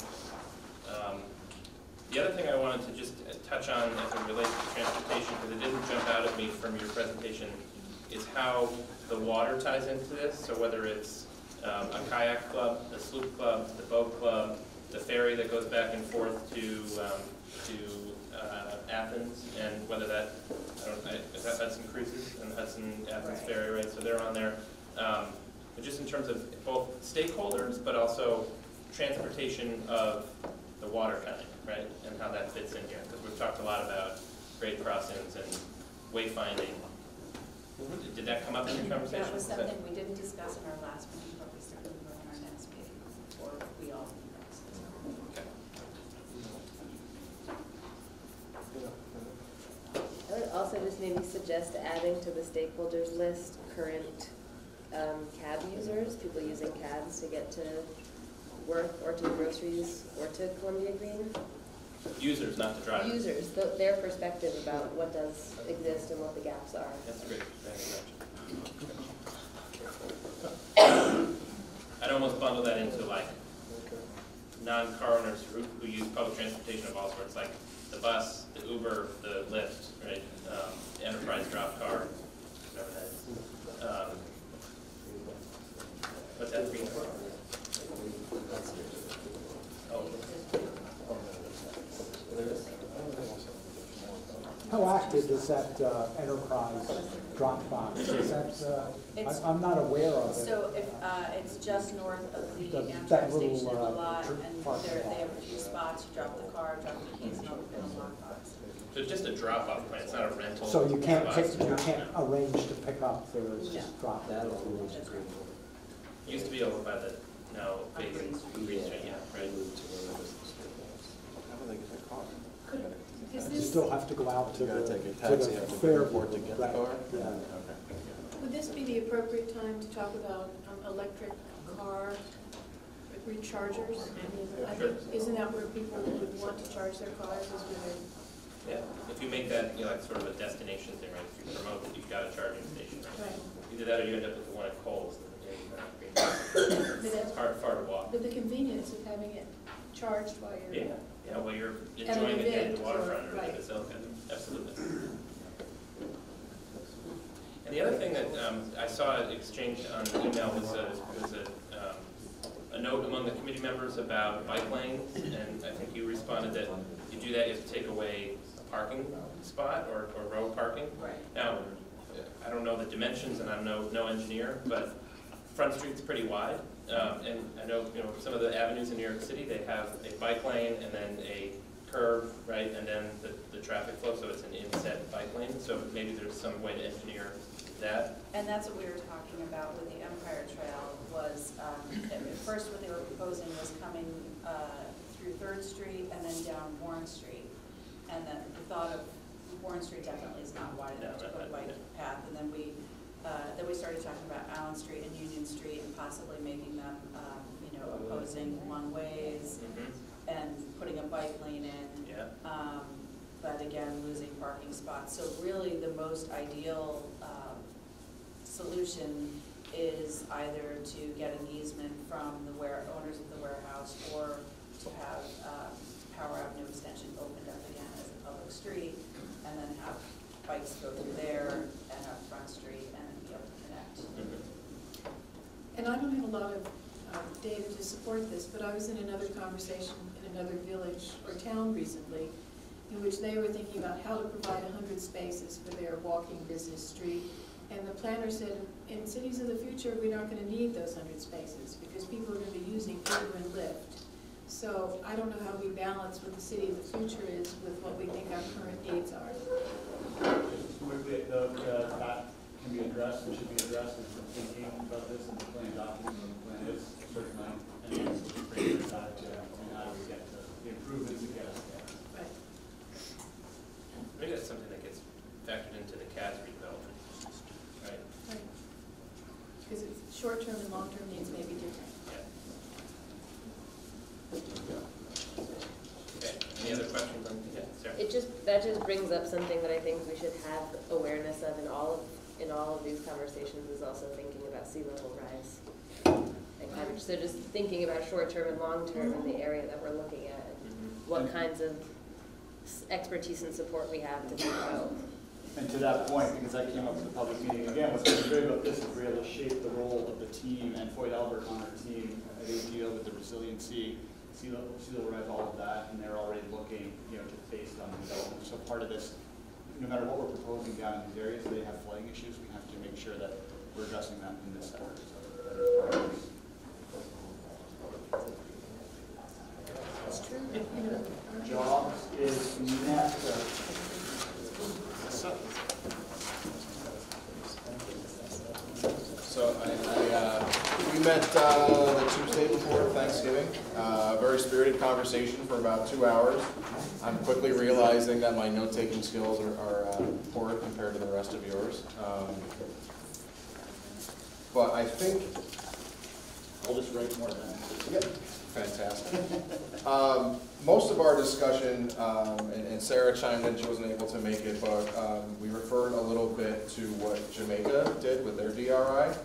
The other thing I wanted to just touch on as it relates to transportation, because it didn't jump out at me from your presentation, is how the water ties into this. So whether it's a kayak club, the sloop club, the boat club, the ferry that goes back and forth to Athens, and whether that, is that Hudson Cruises and the Hudson Athens Right. ferry, right? So they're on there. But just in terms of both stakeholders, but also transportation of the water kind, right? And how that fits in here, because we've talked a lot about grade crossings and wayfinding. Did that come up in your conversation? That was something we didn't discuss in our last meeting, but we certainly will in our next meeting, or we all meet next. Okay. I would also just maybe suggest adding to the stakeholders list current cab users, people using cabs to get to work or to the groceries or to Columbia Green. Users, not the drivers. Users, their perspective about what does exist and what the gaps are. That's great. Very much. I'd almost bundle that into like non-car owners who use public transportation of all sorts, like the bus, the Uber, the Lyft, right? Enterprise drop car, whatever that is. What's that? Green car? Oh. How active is that enterprise drop box? Is that, I'm not aware of it. So if, it's just north of the That Amtrak little, station in the lot, drip and parking they lot. have a few spots, you drop the car, drop the keys, and open the lockbox. So it's just a drop-off point, it's not a rental. So you can't bus. pick, you can't arrange to pick up, there's No. just drop. That it. all That's right. Used to be over by the, no, On big Green Street. Green Street, yeah, right. Is You this, still have to go out to You gotta the, take a to taxi the up to fair. Bridgeport to get the Right. car? Yeah. would this be the appropriate time to talk about electric car rechargers? I think, isn't that where people would want to charge their cars, is where Yeah, if you make that, like sort of a destination thing, right, if you promote that you've got a charging station. Right. Either that or you end up with the one at Kohl's. But It's far to walk. But the convenience of having it charged while you're. Yeah, well, you're At an enjoying it at event the waterfront or- or right. the Basilica, absolutely. And the other thing that I saw exchanged on the email was a note among the committee members about bike lanes, and I think you responded that you do that, you have to take away a parking spot or road parking. Right. Now, I don't know the dimensions, and I'm no engineer, but Front Street's pretty wide, and I know some of the avenues in New York City, they have a bike lane and then a curve, right, and then the traffic flow, so it's an inset bike lane. So maybe there's some way to engineer that. And that's what we were talking about with the Empire Trail, was, at first what they were proposing was coming through 3rd Street and then down Warren Street. And then the thought of Warren Street definitely is not wide enough to put a bike path. And then we started talking about Allen Street and Union Street and possibly making them, opposing one ways and putting a bike lane in. Yeah. But again, losing parking spots. So really the most ideal solution is either to get an easement from the owners of the warehouse, or to have Power Avenue Extension opened up again as a public street, and then have bikes go through there and have Front Street and be able to connect. And I don't have a lot of data to support this, but I was in another conversation in another village or town recently in which they were thinking about how to provide 100 spaces for their walking business street. And the planner said, in cities of the future, we're not going to need those 100 spaces because people are going to be using Uber and Lyft. So I don't know how we balance what the city of the future is with what we think our current needs are. Just quickly, that can be addressed and should be addressed as we're thinking about this and the plan document and the plan is certainly, and then we'll bring it back to, how do we get to the improvements that get us there. Right. Maybe that's something that gets factored into the CAD's redevelopment, right? Right. Because short-term and long-term needs may be different. Okay, any other questions on, yeah, Sarah? That just brings up something that I think we should have awareness of in all of these conversations, is also thinking about sea level rise and coverage. So just thinking about short-term and long-term in the area that we're looking at, and what kinds of expertise and support we have to think about. And to that point, because that came up in the public meeting, again, what's really great about this is we're able to shape the role of the team, and Foyt Albert on our team, they deal with the resiliency, sea level rise, all of that, and they're already looking, based on the development. So part of this, no matter what we're proposing down in these areas, they have flooding issues, we have to make sure that we're addressing that in this effort. So that is part of this. It's true. Jobs is next. So we met the Tuesday before Thanksgiving, very spirited conversation for about 2 hours. I'm quickly realizing that my note-taking skills are poor compared to the rest of yours. But I think... I'll just write more than Yep, fantastic. Most of our discussion, and Sarah chimed in, she wasn't able to make it, but we referred a little bit to what Jamaica did with their DRI.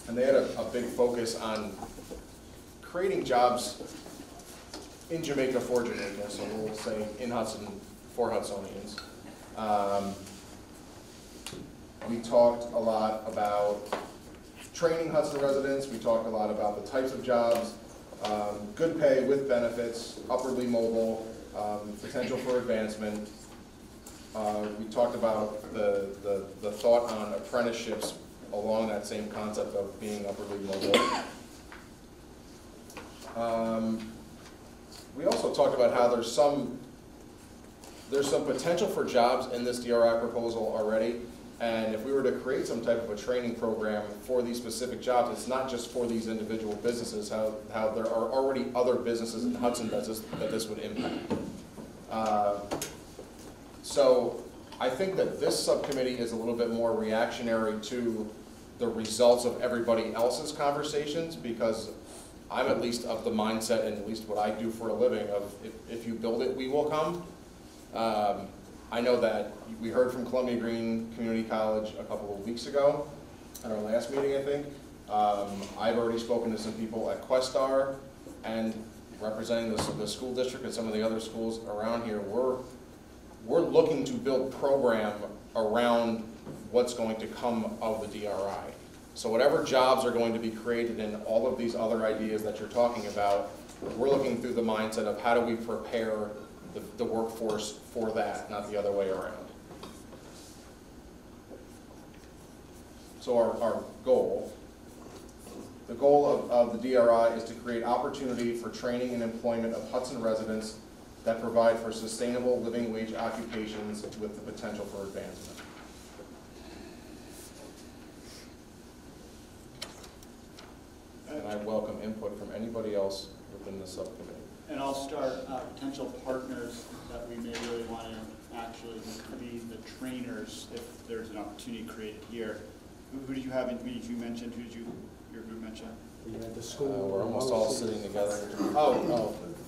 And they had a big focus on creating jobs in Jamaica for Jamaica, so we'll say in Hudson for Hudsonians. We talked a lot about training Hudson residents, we talked a lot about the types of jobs, good pay with benefits, upwardly mobile, potential for advancement. We talked about the thought on apprenticeships along that same concept of being upwardly mobile. We also talked about how there's some potential for jobs in this DRI proposal already, and if we were to create some type of a training program for these specific jobs, it's not just for these individual businesses, how there are already other businesses in Hudson that this would impact. So I think that this subcommittee is a little bit more reactionary to the results of everybody else's conversations, because I'm at least of the mindset, and at least what I do for a living, of if you build it, we will come. I know that we heard from Columbia Green Community College a couple of weeks ago at our last meeting, I think. I've already spoken to some people at Questar, and representing the school district and some of the other schools around here. We're looking to build program around what's going to come of the DRI. So whatever jobs are going to be created in all of these other ideas that you're talking about, we're looking through the mindset of how do we prepare the workforce for that, not the other way around. So our goal, the goal of the DRI is to create opportunity for training and employment of Hudson residents that provide for sustainable living wage occupations with the potential for advancement. And I welcome input from anybody else within the subcommittee. And I'll start potential partners that we may really want to actually be the trainers if there's an opportunity created here. Who did you have? Did you mention? Who did your group mention? We had the school. We're almost all sitting together.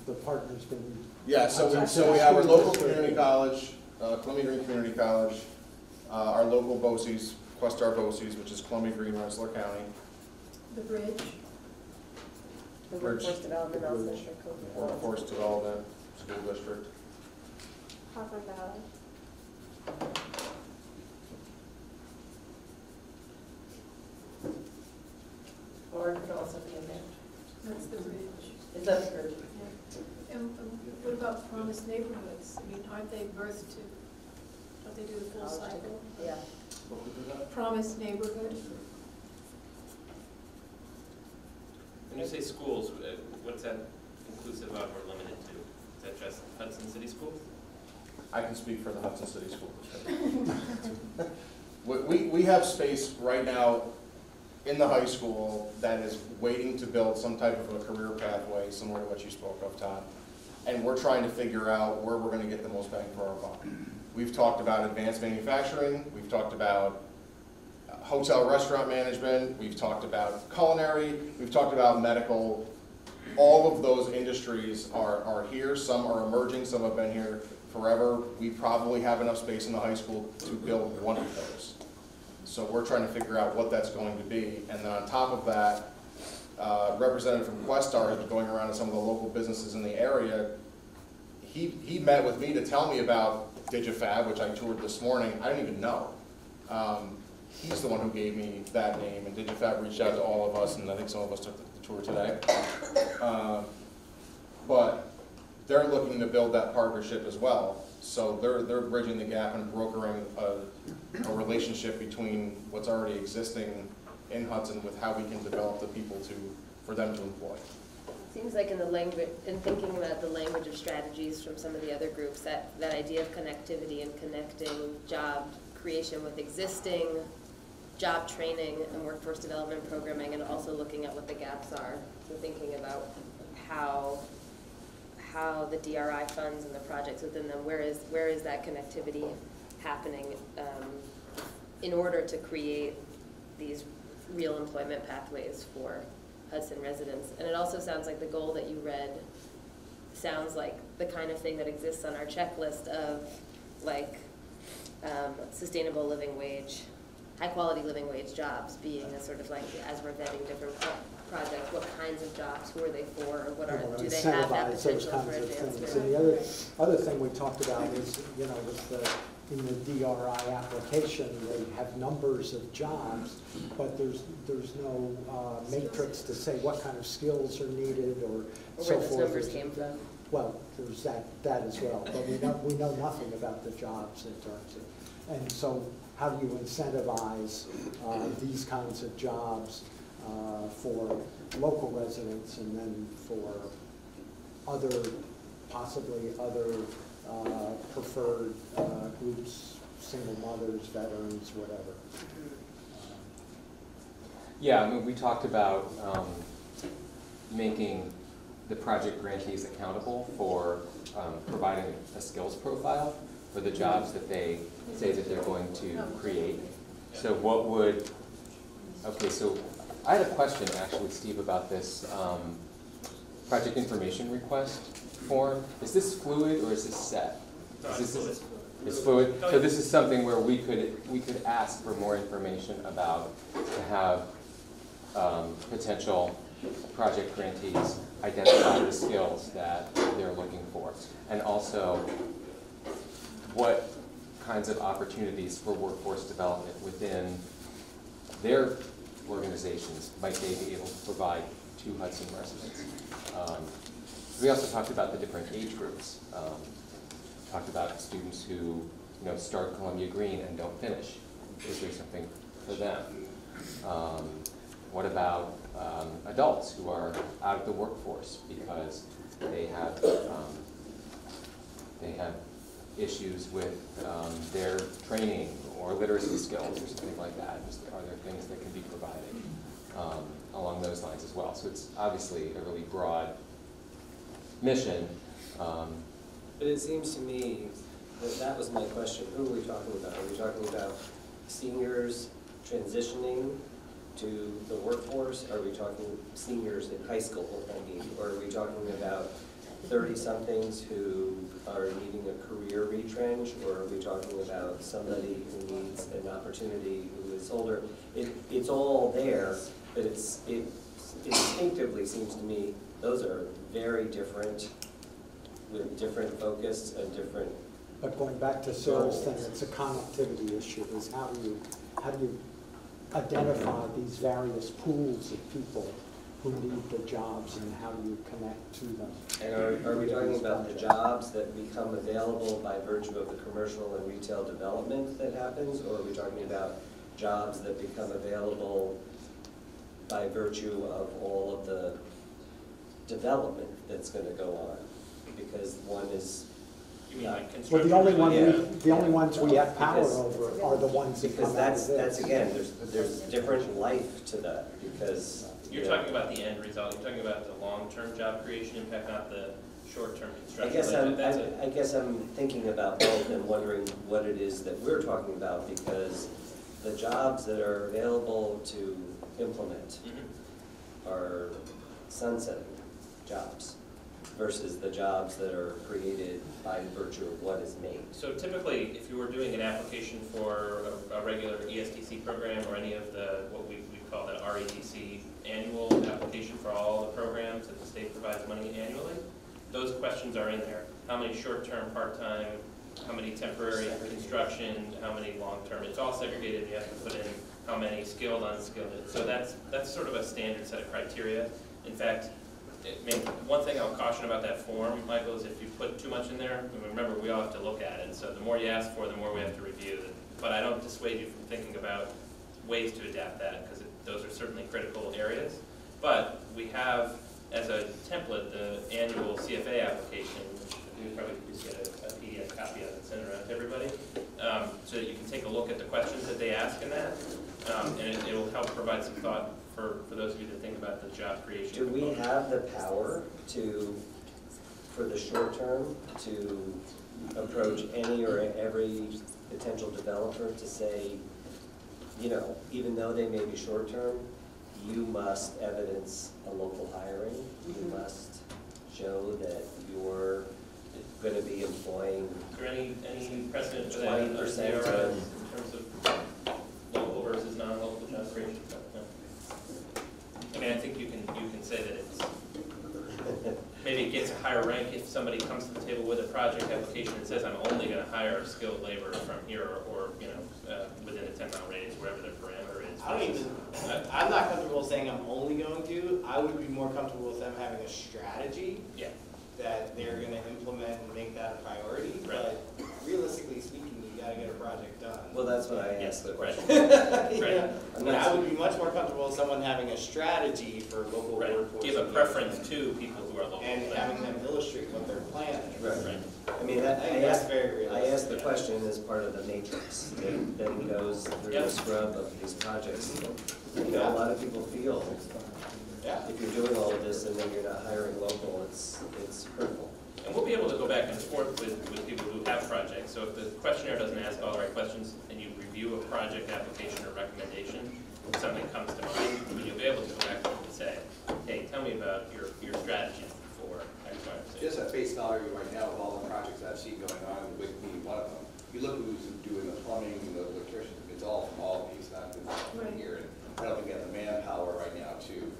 The partners been. Yeah, so we have our local community college, Columbia Green Community College, our local BOCES, Questar BOCES, which is Columbia Green, Rensselaer County. The bridge. The Workforce Development also for Workforce Development School District. Hawthorne Valley. Or it could also be a bench. That's the bridge. Is that a bridge? Yeah. And what about promised neighborhoods? I mean, aren't they birth to, don't they do the full cycle? Yeah. Promised neighborhood? When you say schools, what's that inclusive of or limited to? Is that just Hudson City Schools? I can speak for the Hudson City School District. We have space right now in the high school that is waiting to build some type of a career pathway, similar to what you spoke of, Todd. And we're trying to figure out where we're going to get the most bang for our buck. We've talked about advanced manufacturing, we've talked about hotel restaurant management, we've talked about culinary, we've talked about medical. All of those industries are here. Some are emerging, some have been here forever. We probably have enough space in the high school to build one of those. So we're trying to figure out what that's going to be. And then on top of that, representative from Questar has been going around to some of the local businesses in the area. He met with me to tell me about DigiFab, which I toured this morning. I didn't even know. He's the one who gave me that name, and DigiFab reached out to all of us, and I think some of us took the tour today. But they're looking to build that partnership as well. So they're bridging the gap and brokering a relationship between what's already existing in Hudson with how we can develop the people for them to employ. Seems like in the language, in thinking about the language of strategies from some of the other groups, that idea of connectivity and connecting job creation with existing job training and workforce development programming, and also looking at what the gaps are. So thinking about how the DRI funds and the projects within them, where is that connectivity happening in order to create these real employment pathways for Hudson residents. And it also sounds like the goal that you read sounds like the kind of thing that exists on our checklist of like sustainable living wage, high quality living wage jobs being a sort of like, as we're vetting different projects, what kinds of jobs, who are they for, or what are, do they have that potential for advancement? And the other thing we talked about is, you know, in the DRI application, they have numbers of jobs, but there's no matrix to say what kind of skills are needed or so where forth. those numbers came from. Well, there's that as well, but we know nothing about the jobs in terms of, and so how do you incentivize these kinds of jobs for local residents and then for possibly other preferred groups, single mothers, veterans, whatever. Yeah, I mean, we talked about making the project grantees accountable for providing a skills profile for the jobs that they say that they're going to create. So what would, okay, so I had a question actually, Steve, about this project information request form. Is this fluid or is this set? It's fluid. So this is something where we could ask for more information about, to have potential project grantees identify the skills that they're looking for, and also what kinds of opportunities for workforce development within their organizations might they be able to provide to Hudson residents. We also talked about the different age groups. Talked about students who start Columbia Green and don't finish. Is there something for them? What about adults who are out of the workforce because they have issues with their training or literacy skills or something like that? Just, are there things that can be provided along those lines as well? So it's obviously a really broad mission. But it seems to me that was my question. Who are we talking about? Are we talking about seniors transitioning to the workforce? Are we talking seniors in high school, or are we talking about 30-somethings who are needing a career retrench, or are we talking about somebody who needs an opportunity who is older? It's all there, but it instinctively seems to me those are very different, with different focus and different But going back to Sarah's thing, it's a connectivity issue, is how do you identify these various pools of people who need the jobs and how do you connect to them? And are we talking about the jobs that become available by virtue of the commercial and retail development that happens, or are we talking about jobs that become available by virtue of all of the development that's going to go on? Because one is You mean like Well, construction? the only ones we have power over are the ones that because come out of that's this. again, there's different life to that, because You're talking about the end result, you're talking about the long-term job creation impact, not the short-term I construction. guess I guess I'm thinking about both and wondering what it is that we're talking about, because the jobs that are available to implement are sunsetting jobs versus the jobs that are created by virtue of what is made. So typically, if you were doing an application for a regular ESTC program or any of the, what we call the RETC annual application for all the programs that the state provides money annually, those questions are in there. How many short-term, part-time, how many temporary construction, how many long-term, it's all segregated, you have to put in how many skilled, unskilled. So that's sort of a standard set of criteria. In fact, one thing I'll caution about that form, Michael, is if you put too much in there, remember, we all have to look at it. So the more you ask for, the more we have to review. But I don't dissuade you from thinking about ways to adapt that, because those are certainly critical areas. But we have, as a template, the annual CFA application, which we probably could just get a PDF copy of it, send around to everybody, so that you can take a look at the questions that they ask in that, and it will help provide some thought for those of you that think about the job creation. Do we have the power to, for the short term, to approach any or every potential developer to say, you know, even though they may be short term, you must evidence a local hiring. You must show that you're going to be employing. Is there any precedent for that? 20% in terms of local versus non-local job creation? No. I mean, I think you can say that it's maybe it gets a higher rank if somebody comes to the table with a project application and says, I'm only going to hire skilled labor from here or you know, within a 10-mile radius, wherever their parameter is. I'm not comfortable saying I'm only going to. I would be more comfortable with them having a strategy that they're going to implement and make that a priority. Right. But realistically speaking, you got to get a project done. Well, that's what I asked the question. I would be much more comfortable with someone having a strategy for local workforce. Give a preference to people who are local. And having them illustrate what their plan is. Right. I mean, I asked the question as part of the matrix that then goes through the scrub of these projects. You know, a lot of people feel if you're doing all of this and then you're not hiring local, it's hurtful. And we'll be able to go back and forth with people who have projects. So if the questionnaire doesn't ask all the right questions and you review a project application or recommendation, and something comes to mind, you'll be able to go back and say, hey, tell me about your strategy for X, Y, or Z. Just at face value right now, of all the projects I've seen going on, with me, one of them, you look who's doing the plumbing, the electrician, it's all from all these, not from here. And I don't think we have the manpower right now to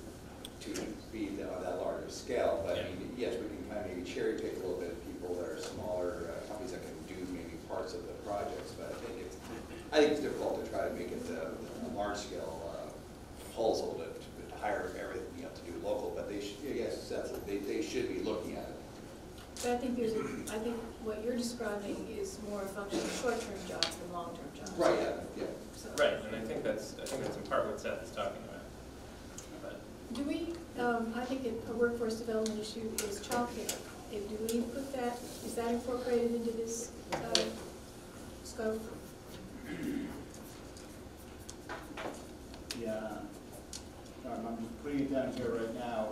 be on that larger scale. But I mean, yes, we can kind of maybe cherry pick a little bit of people that are smaller companies that can do maybe parts of the projects. But I think it's difficult to try to make it a large scale proposal to hire everything, you know, to do local. But they should, yes, they should be looking at it. But I think I think what you're describing is more a function of short-term jobs than long-term jobs. Right. Yeah. So. Right, and I think that's in part what Seth is talking about. Do we, I think a workforce development issue is childcare. Do we put that, is that incorporated into this scope? Yeah, I'm putting it down here right now.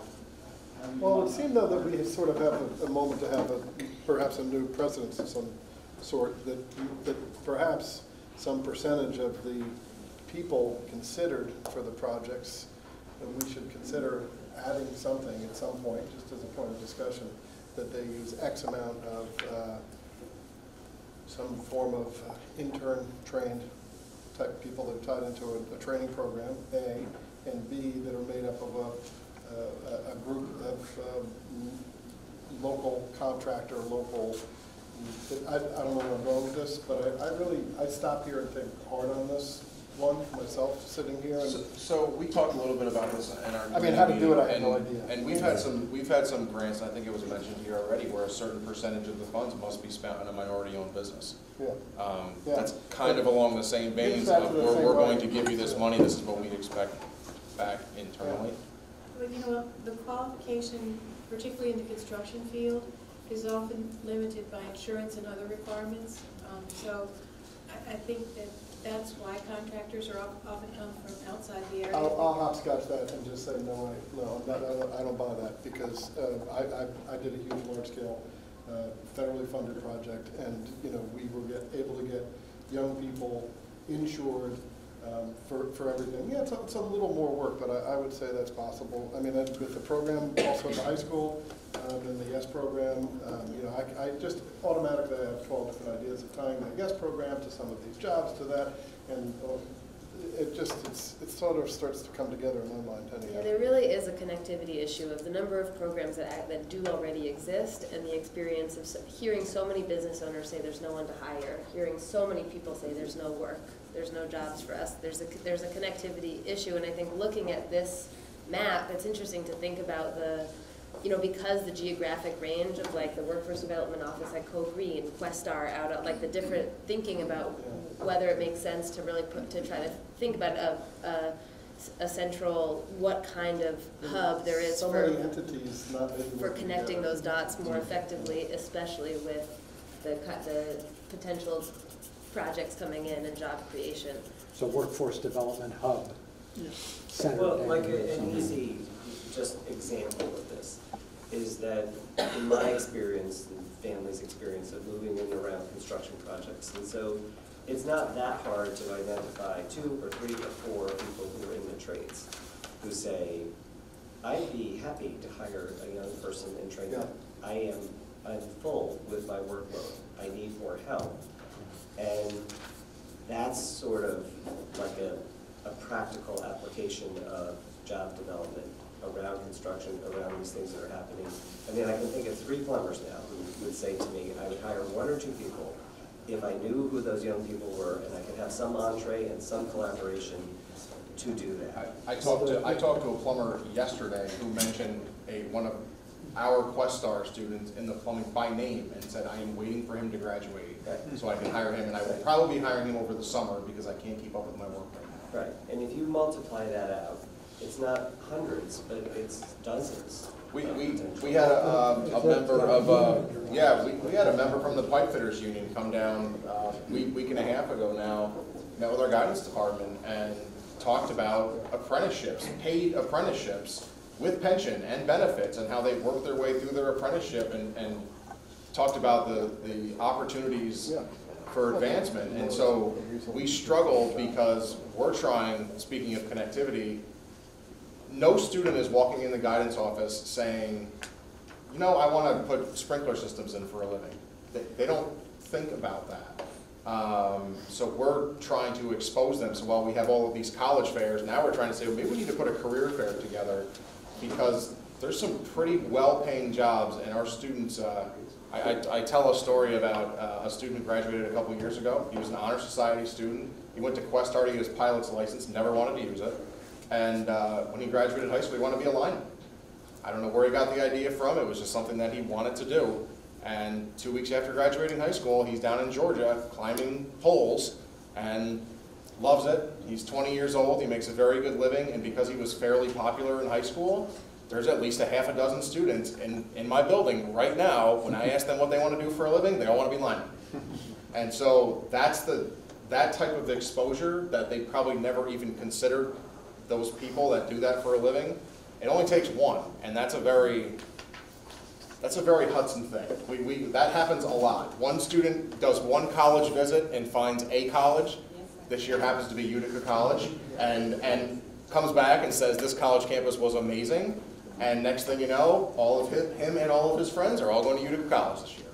Well, it would seem though that we sort of have a moment to have perhaps a new precedence of some sort, that perhaps some percentage of the people considered for the projects, that we should consider adding something at some point, just as a point of discussion, that they use X amount of some form of intern trained type people that are tied into a training program, A, and B, that are made up of a group of local contractor, local I don't know where I'm going with this, but I stop here and think hard on this one myself, sitting here. And So we talked a little bit about this in our. I mean, how to do it, I have and- no idea. And we've had some grants, and I think it was mentioned here already, where a certain percentage of the funds must be spent on a minority-owned business. Yeah. Yeah. That's kind of along the same veins Exactly of, the we're same going way. to give you this money, this is what we expect back internally. But you know, the qualification, particularly in the construction field, is often limited by insurance and other requirements. So I think that's why contractors are often come from outside the area. I'll hopscotch that and just say, I don't buy that, because I did a huge, large-scale, federally funded project, and, you know, we were able to get young people insured for everything. Yeah, it's a little more work, but I would say that's possible. I mean, with the program, also at the high school, and the YES program, you know, I just automatically have 12 different ideas of tying the YES program to some of these jobs to that, and it sort of starts to come together in my mind anyhow. Yeah, there really is a connectivity issue of the number of programs that do already exist, and the experience of hearing so many business owners say there's no one to hire, hearing so many people say there's no work, there's no jobs for us. There's a connectivity issue, and I think looking at this map, it's interesting to think about because the geographic range of like the Workforce Development Office at Co Green, Questar out like the different thinking about whether it makes sense to really try to think about a central, what kind of hub there is so many entities for connecting those dots more effectively, especially with the potential projects coming in and job creation. So workforce development hub. Center. Well, like an easy just example of this is that in my experience and family's experience of moving in and around construction projects, and so it's not that hard to identify 2 or 3 or 4 people who are in the trades who say, I'd be happy to hire a young person and train them. I'm full with my workload. I need more help. And that's sort of like a practical application of job development around construction, around these things that are happening. I mean, I can think of 3 plumbers now who would say to me, I would hire 1 or 2 people if I knew who those young people were, and I could have some entree and some collaboration to do that. I talked to a plumber yesterday who mentioned one of our Questar students in the plumbing by name and said, I am waiting for him to graduate so I can hire him, and I will probably be hiring him over the summer because I can't keep up with my work right now. Right, and if you multiply that out, it's not hundreds, but it's dozens. We had a member of we had a member from the pipe fitters union come down week and a half ago now, met with our guidance department and talked about apprenticeships, paid apprenticeships with pension and benefits, and how they worked their way through their apprenticeship, and talked about the opportunities for advancement. And so we struggled because we're trying, speaking of connectivity, no student is walking in the guidance office saying, you know, I want to put sprinkler systems in for a living. They don't think about that. So we're trying to expose them. So while we have all of these college fairs, now we're trying to say, well, maybe we need to put a career fair together, because there's some pretty well-paying jobs, and our students, I tell a story about a student who graduated a couple years ago. He was an Honor Society student. He went to Questar to get his pilot's license, never wanted to use it. And when he graduated high school, he wanted to be a lineman. I don't know where he got the idea from. It was just something that he wanted to do. And 2 weeks after graduating high school, he's down in Georgia climbing poles and loves it. He's 20 years old. He makes a very good living. And because he was fairly popular in high school, there's at least a half a dozen students in my building right now. When I ask them what they want to do for a living, they all want to be linemen. And so that's that type of exposure that they probably never even considered, those people that do that for a living. It only takes one, and that's a very Hudson thing. That happens a lot. One student does one college visit and finds a college. This year happens to be Utica College, and comes back and says this college campus was amazing. And next thing you know, all of him and all of his friends are all going to Utica College this year.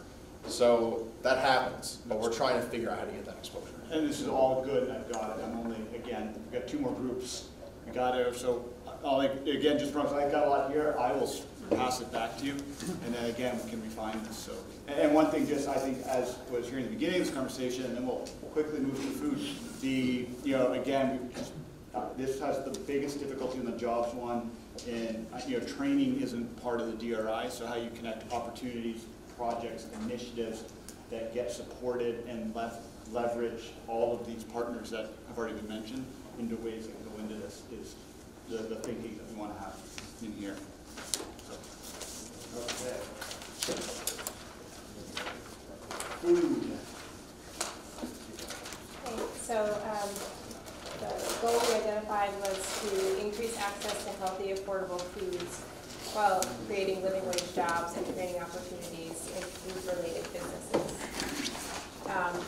So that happens, but we're trying to figure out how to get that exposure. And this is all good, and I've got it. I've got 2 more groups. I got it. So again, just from, I got a lot here, I will pass it back to you, and then again, we can refine this, so. And one thing, just, I think, as was here in the beginning of this conversation, and then we'll quickly move to food, again, this has the biggest difficulty in the jobs one, and, training isn't part of the DRI, so how you connect opportunities, projects, initiatives that get supported and leverage all of these partners that have already been mentioned into ways that can go into this is the thinking that we want to have in here. Okay. Food. Okay, so the goal we identified was to increase access to healthy, affordable foods while creating living wage jobs and creating opportunities in food-related businesses.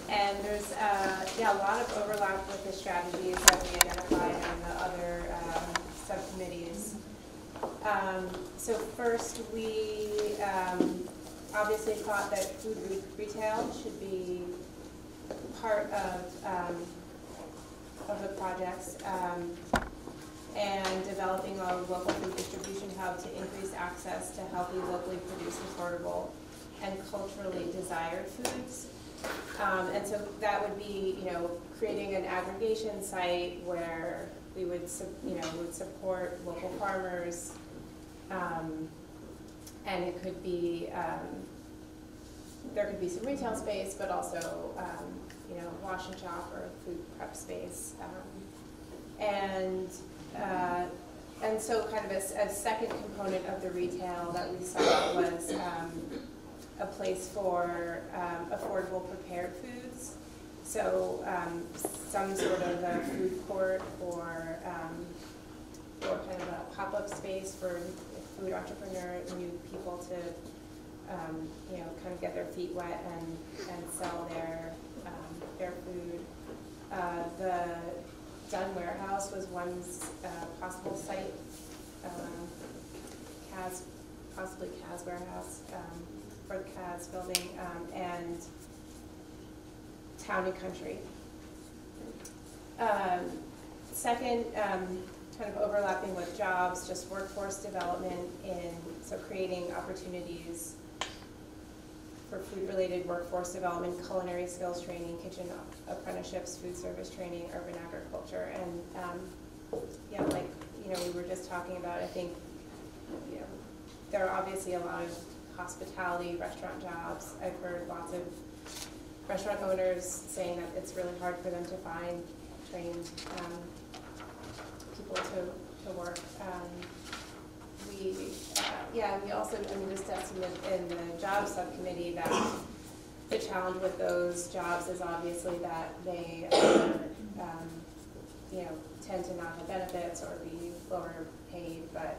And there's a lot of overlap with the strategies that we identified in the other subcommittees. So first, we obviously thought that food retail should be part of the projects, and developing a local food distribution hub to increase access to healthy, locally produced, affordable, and culturally desired foods. And so that would be, creating an aggregation site where we would, would support local farmers, and it could be, there could be some retail space, but also, wash and shop or food prep space, and so kind of a second component of the retail that we saw was a place for affordable prepared foods. So some sort of a food court or kind of a pop-up space for food entrepreneur, new people to kind of get their feet wet and sell their food. The Dunn Warehouse was one possible site, possibly Cas Warehouse for the Cas building, and Town and Country. Second, kind of overlapping with jobs, just workforce development so creating opportunities for food-related workforce development, culinary skills training, kitchen apprenticeships, food service training, urban agriculture, and we were just talking about, I think, there are obviously a lot of hospitality, restaurant jobs. I've heard lots of restaurant owners saying that it's really hard for them to find trained people to work. We also, discussed in the job subcommittee that the challenge with those jobs is obviously that they tend to not have benefits or be lower paid, but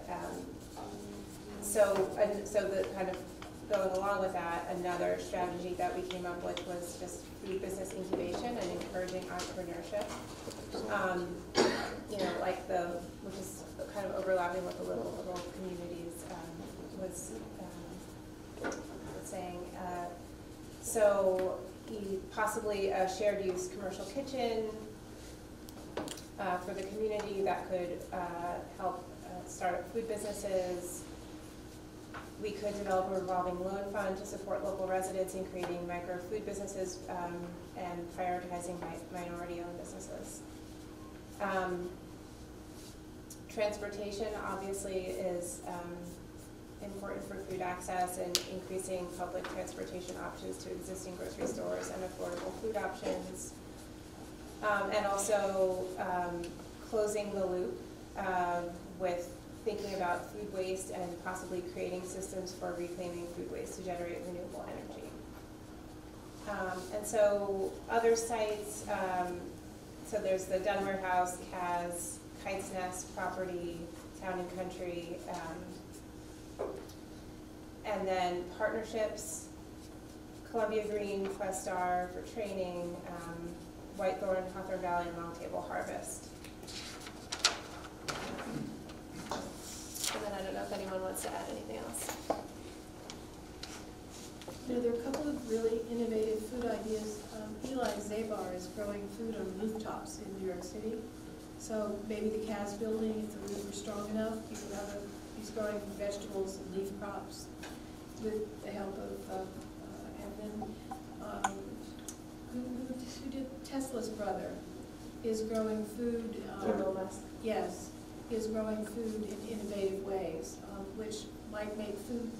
so the kind of going along with that, another strategy that we came up with was just food business incubation and encouraging entrepreneurship. Which is kind of overlapping with the little communities was saying. So possibly a shared use commercial kitchen for the community that could help start up food businesses. We could develop a revolving loan fund to support local residents in creating micro food businesses and prioritizing minority-owned businesses. Transportation obviously is important for food access and increasing public transportation options to existing grocery stores and affordable food options. And also closing the loop with thinking about food waste and possibly creating systems for reclaiming food waste to generate renewable energy. And so other sites, so there's the Dunn Warehouse, Cas, Kite's Nest property, Town and Country, and then partnerships, Columbia Green, Questar for training, Whitethorn, Hawthorne Valley, and Long Table Harvest. And then I don't know if anyone wants to add anything else. There are a couple of really innovative food ideas. Eli Zabar is growing food on rooftops in New York City. So maybe the CAS building, if the roof were strong enough, you could have he's growing vegetables and leaf crops with the help of, and then, who did, Tesla's brother is growing food. Yes, is growing food in innovative ways, which might make food,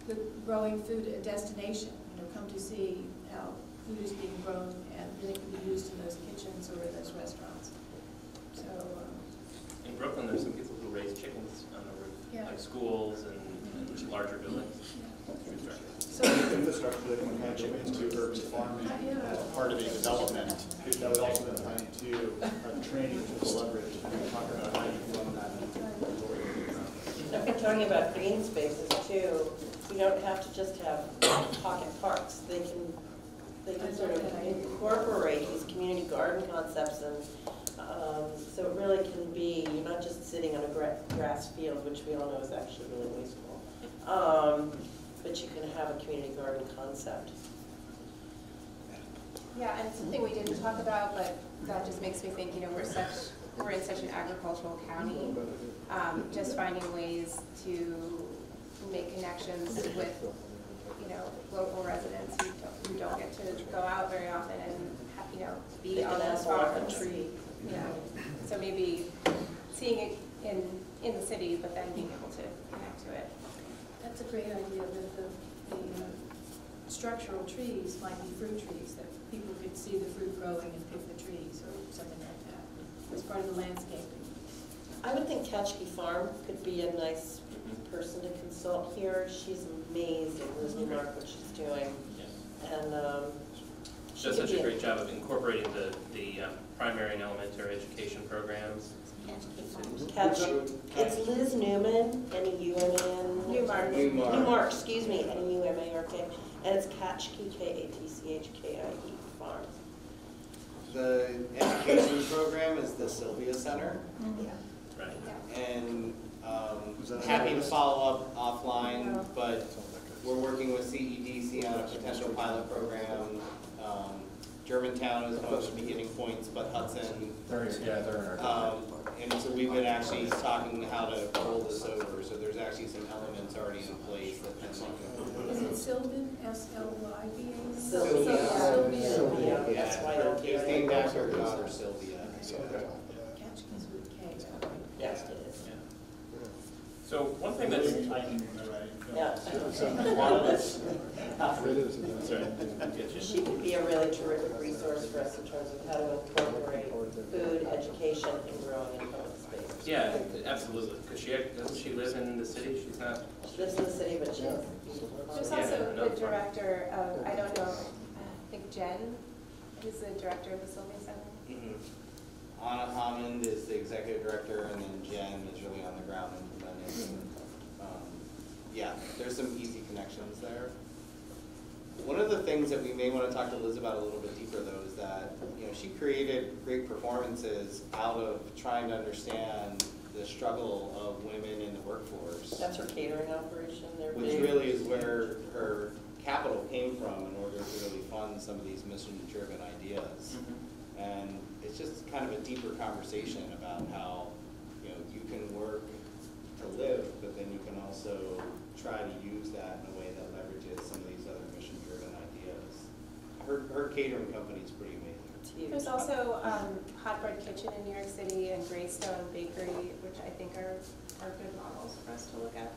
the growing food a destination, come to see how food is being grown, and then it can be used in those kitchens or in those restaurants. So in Brooklyn, there's some people who raise chickens on the roof, yeah. like schools and larger buildings. Yeah. So infrastructure that can kind of get into urban farming as part of a development, that would also then tie into training to leverage. And talk about how you can run that. If we're talking about green spaces too, you don't have to just have pocket parks. They can sort of incorporate these community garden concepts, and so it really can be, you're not just sitting on a grass field, which we all know is actually really wasteful, but you can have a community garden concept. Yeah, and something we didn't talk about, but that just makes me think, we're in such an agricultural county, just finding ways to make connections with, local residents who don't get to go out very often and, be on those farms. Yeah, so maybe seeing it in the city, but then being able to connect to it. That's a great idea, that the structural trees might be fruit trees, that people could see the fruit growing and pick the trees or something like that, as part of the landscaping. I would think Ketchke Farm could be a nice person to consult here. She's amazing, Liz Newmark, what she's doing. And she does such a great job of incorporating the primary and elementary education programs. It's Liz Newman, N-E-U-M-A-N. Newmark, excuse me, N-E-U-M-A-R-K. And it's Ketchke, K-A-T-C-H-K-I-E Farm. The education program is the Sylvia Center. Yeah. Right. And happy to follow up offline, but we're working with CEDC on a potential pilot program. Germantown is one of the beginning points, but Hudson. And so we've been actually talking how to roll this over. So there's actually some elements already in place that can Is it Sylvan, S-L-Y-V-A? Sylvia. Yeah, That's why it's named after her daughter Sylvia. Ketchke's with K. Yes, it is. So one thing that's Yeah. She could be a really terrific resource for us in terms of how to incorporate food, education, and growing in public space. Yeah, absolutely. Because doesn't she live in the city? She's not. She lives in the city, but she's. There's also the director of, I don't know, I think Jen is the director of the Sylvia Center. Mm-hmm. Anna Hammond is the executive director, and then Jen is really on the ground implementing. Yeah, there's some easy connections there. One of the things that we may want to talk to Liz about a little bit deeper, though, is that she created great performances out of trying to understand the struggle of women in the workforce. That's her catering operation. Which really is where her capital came from in order to really fund some of these mission-driven ideas. Mm-hmm. And it's just kind of a deeper conversation about how you can work to live, but then you can also try to use that in a way that leverages some of these other mission-driven ideas. Her catering company is pretty amazing. There's also Hot Bread Kitchen in New York City and Greystone Bakery, which I think are good models for us to look at.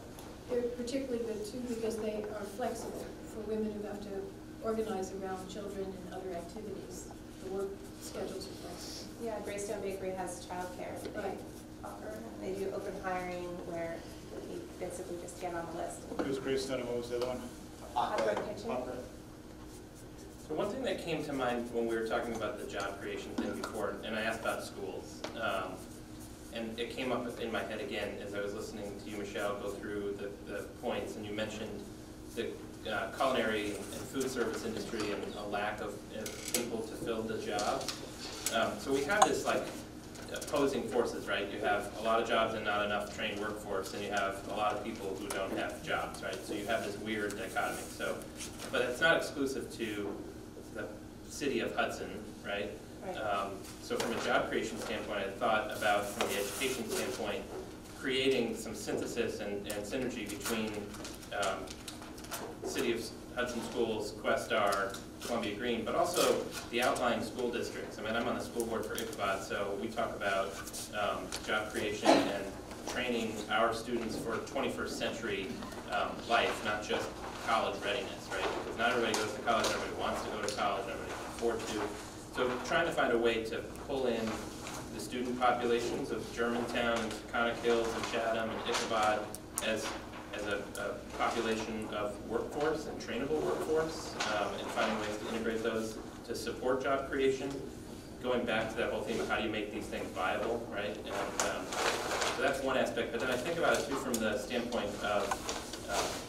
They're particularly good too because they are flexible for women who have to organize around children and other activities. The work schedules are flexible. Yeah, Greystone Bakery has childcare that they offer. They do open hiring where you basically just get on the list. It was Greystone, and what was the other one? Hot Bread Kitchen. So one thing that came to mind when we were talking about the job creation thing before, and I asked about schools, and it came up in my head again as I was listening to you, Michelle, go through the points, and you mentioned the culinary and food service industry and a lack of people to fill the job. So we have this opposing forces, right? You have a lot of jobs and not enough trained workforce, and you have a lot of people who don't have jobs, right? So you have this weird dichotomy. So, but it's not exclusive to the city of Hudson, right? Right. So from a job creation standpoint, I thought about, from the education standpoint, creating some synthesis and synergy between City of Hudson Schools, Questar, Columbia Green, but also the outlying school districts. I mean, I'm on the school board for Ichabod, so we talk about job creation and training our students for 21st century life, not just college readiness, right? Because not everybody goes to college, everybody wants to go to college, everybody can afford to. So trying to find a way to pull in the student populations of Germantown, and Taconic Hills, and Chatham, and Ichabod as a population of workforce and trainable workforce, and finding ways to integrate those to support job creation. Going back to that whole theme of how do you make these things viable, right? And so that's one aspect. But then I think about it too from the standpoint of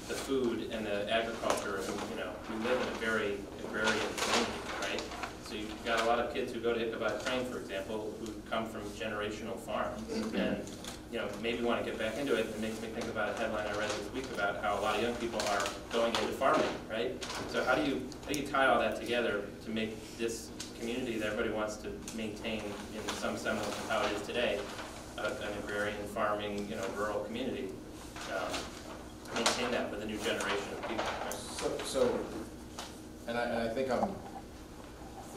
the food and the agriculture. And, you know, we live in a very agrarian community, right? So you've got a lot of kids who go to Ichabod Crane, for example, who come from generational farms, and you know, maybe want to get back into it. It makes me think about a headline I read this week about how a lot of young people are going into farming, right? So how do you tie all that together to make this community that everybody wants to maintain in some semblance of how it is today, an agrarian, farming, you know, rural community, maintain that with a new generation of people? Right? And I think I'm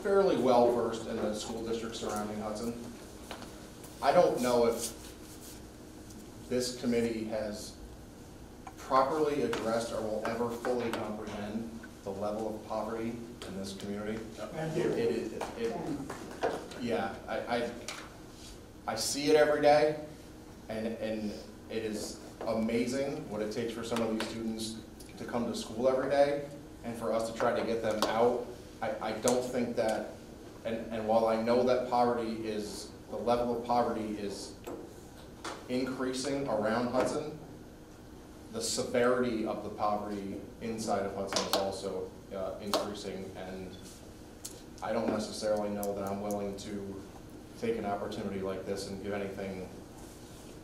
fairly well versed in the school districts surrounding Hudson. I don't know if this committee has properly addressed or will ever fully comprehend the level of poverty in this community. Thank you. Yeah, I see it every day, and it is amazing what it takes for some of these students to come to school every day, and for us to try to get them out. I don't think that, and while I know that the level of poverty is increasing around Hudson, the severity of the poverty inside of Hudson is also increasing, and I don't necessarily know that I'm willing to take an opportunity like this and give anything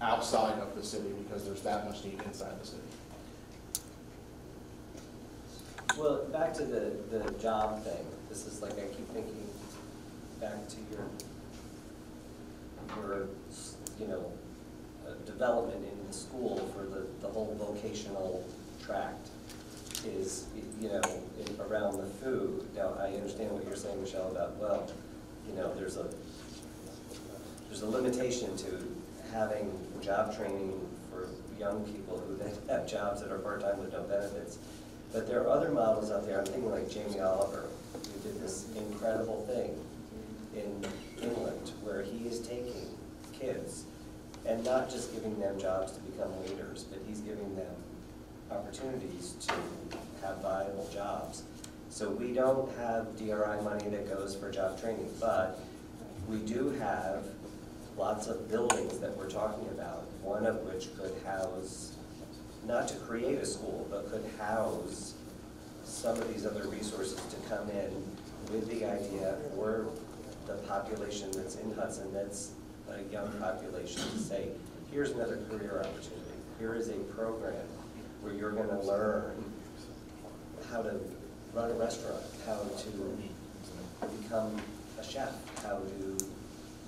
outside of the city because there's that much need inside the city. Well, back to the job thing. This is like, I keep thinking back to your you know, development in the school for the whole vocational tract is, you know, around the food. Now, I understand what you're saying, Michelle, about, well, you know, there's a limitation to having job training for young people who then have jobs that are part-time with no benefits. But there are other models out there. I'm thinking like Jamie Oliver, who did this incredible thing in England, where he is taking kids and not just giving them jobs to become leaders, but he's giving them opportunities to have viable jobs. So we don't have DRI money that goes for job training, but we do have lots of buildings that we're talking about, one of which could house, not to create a school, but could house some of these other resources to come in with the idea for the population that's in Hudson, that's a young population, to say, here's another career opportunity. Here is a program where you're going to learn how to run a restaurant, how to become a chef, how to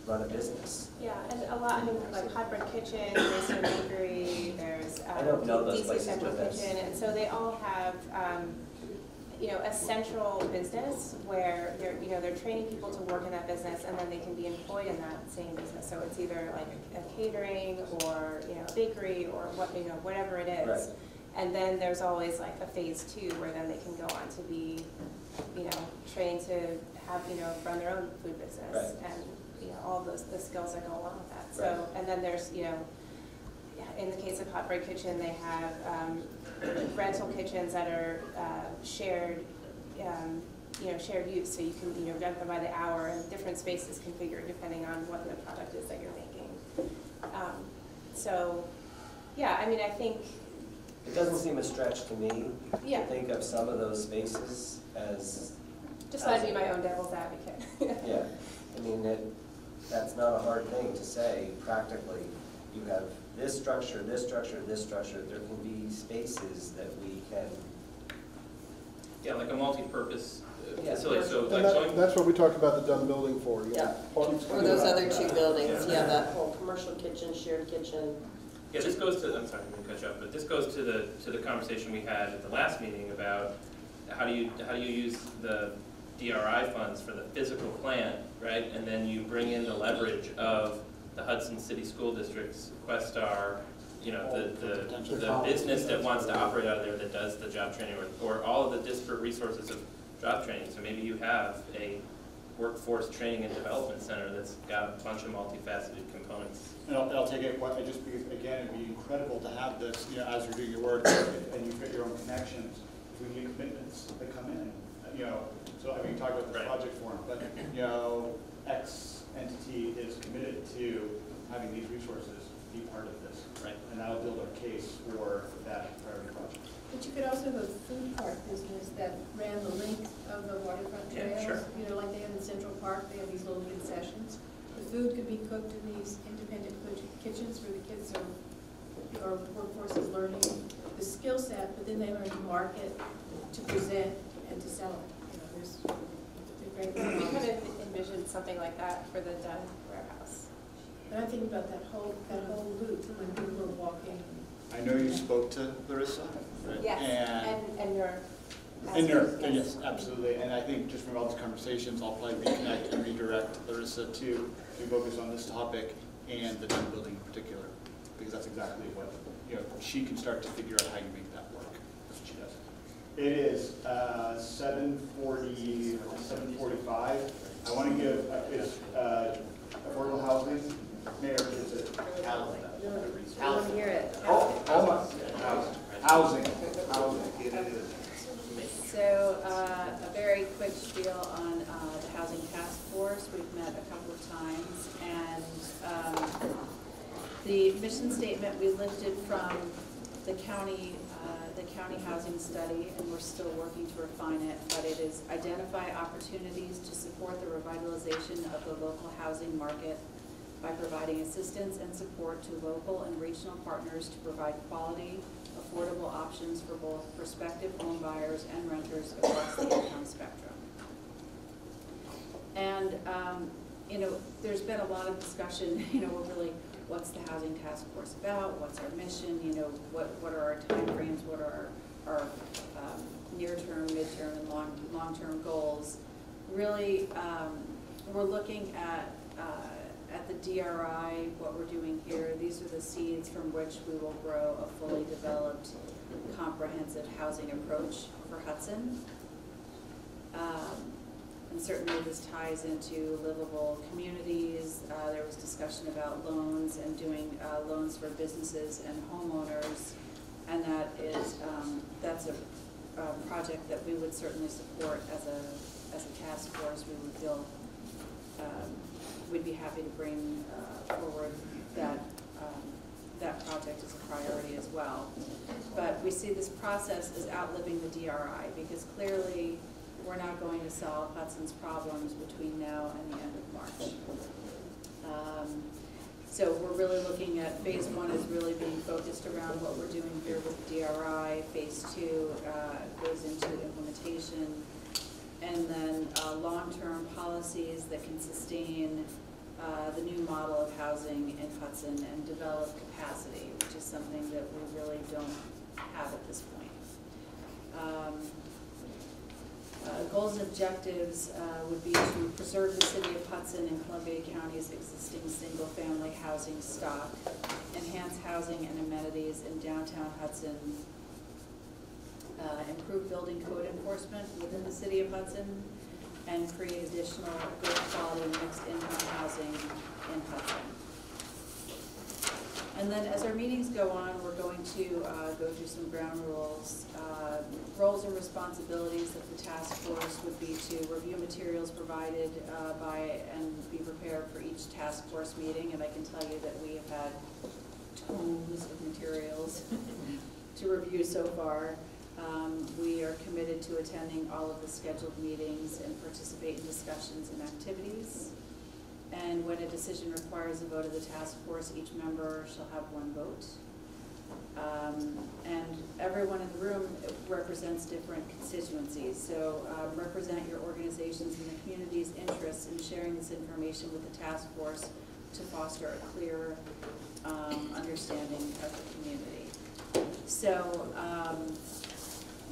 run a business. Yeah, and a lot, I mean, like Hybrid Kitchen, Mason Bakery, there's DC Central Kitchen, and so they all have, you know, a central business where they're training people to work in that business, and then they can be employed in that same business. So it's either like a catering or, you know, a bakery or what, you know, whatever it is. Right. And then there's always like a phase 2 where then they can go on to be, you know, trained to have, you know, run their own food business. Right. And you know, all of the skills that go along with that. So, right. And then there's, you know, in the case of Hot Bread Kitchen, they have rental kitchens that are shared, you know, shared use. So you can, you know, rent them by the hour, and different spaces configured depending on what the product is that you're making. So, yeah, I mean, I think it doesn't seem a stretch to me to think of some of those spaces as just let me be my own devil's advocate. Yeah, I mean, that's not a hard thing to say practically. You have this structure, this structure, this structure. There can be spaces that we can Yeah, like a multi-purpose Yeah. facility, so And like going. that's what we talked about the Dunn building for. Yeah. Or those other two buildings, yeah, that whole commercial kitchen, shared kitchen. Yeah, this goes to, I'm sorry, I'm gonna cut you off, but this goes to the conversation we had at the last meeting about how do you use the DRI funds for the physical plan, right? And then you bring in the leverage of the Hudson City School District's Questar, you know, the business that wants to operate out of there that does the job training, or all of the disparate resources of job training. So maybe you have a workforce training and development center that's got a bunch of multifaceted components. And I'll take it just because, again, it'd be incredible to have this, you know, as you're doing your work and you've got your own connections, if we get commitments that come in, you know, so I mean, talk about this project forum, but, you know, X entity is committed to having these resources be part of this. Right. And that'll build our case for that priority project. But you could also have a food park business that ran the length of the waterfront Yeah, trails. sure. You know, like they have in Central Park, they have these little concessions. The food could be cooked in these independent kitchens where the kids or workforce is learning the skill set, but then they learn to market, to present, and to sell it. You know, there's a great We could have envisioned something like that for the Dunn warehouse. But I'm thinking about that whole loop when people are walking. I know you spoke to Larissa. Right? Yes, and your. And yes, absolutely. And I think just from all these conversations, I'll probably reconnect and redirect Larissa to focus on this topic and the Dunn building in particular, because that's exactly what, you know, she can start to figure out how you make that work. That's what she does. It is 7:45. I want to give affordable housing. Mayor, is it housing? I want to hear it. Almost. Housing. So a very quick spiel on the Housing Task Force. We've met a couple of times, and the mission statement we lifted from the county housing study, and we're still working to refine it, but it is identify opportunities to support the revitalization of the local housing market by providing assistance and support to local and regional partners to provide quality, affordable options for both prospective home buyers and renters across the income spectrum. And, you know, there's been a lot of discussion, you know, what's the Housing Task Force about? What's our mission? You know, what are our timeframes? What are our near-term, mid-term, and long-term goals? Really, we're looking at the DRI, what we're doing here. These are the seeds from which we will grow a fully developed, comprehensive housing approach for Hudson. And certainly this ties into livable communities. There was discussion about loans and doing loans for businesses and homeowners. And that is, that's a project that we would certainly support as a task force. We would feel, we'd be happy to bring forward that project as a priority as well. But we see this process as outliving the DRI, because clearly we're not going to solve Hudson's problems between now and the end of March. So we're really looking at phase 1 is really being focused around what we're doing here with DRI. Phase 2 goes into implementation, and then long-term policies that can sustain the new model of housing in Hudson and develop capacity, which is something that we really don't have at this point. Goals and objectives would be to preserve the city of Hudson and Columbia County's existing single-family housing stock, enhance housing and amenities in downtown Hudson, improve building code enforcement within the city of Hudson, and create additional good quality mixed income housing in Hudson. And then as our meetings go on, we're going to go through some ground rules. Roles and responsibilities of the task force would be to review materials provided by and be prepared for each task force meeting. And I can tell you that we have had tomes of materials to review so far. We are committed to attending all of the scheduled meetings and participate in discussions and activities. And when a decision requires a vote of the task force, each member shall have one vote. And everyone in the room, we're represents different constituencies. So represent your organizations and the community's interests in sharing this information with the task force to foster a clear understanding of the community. So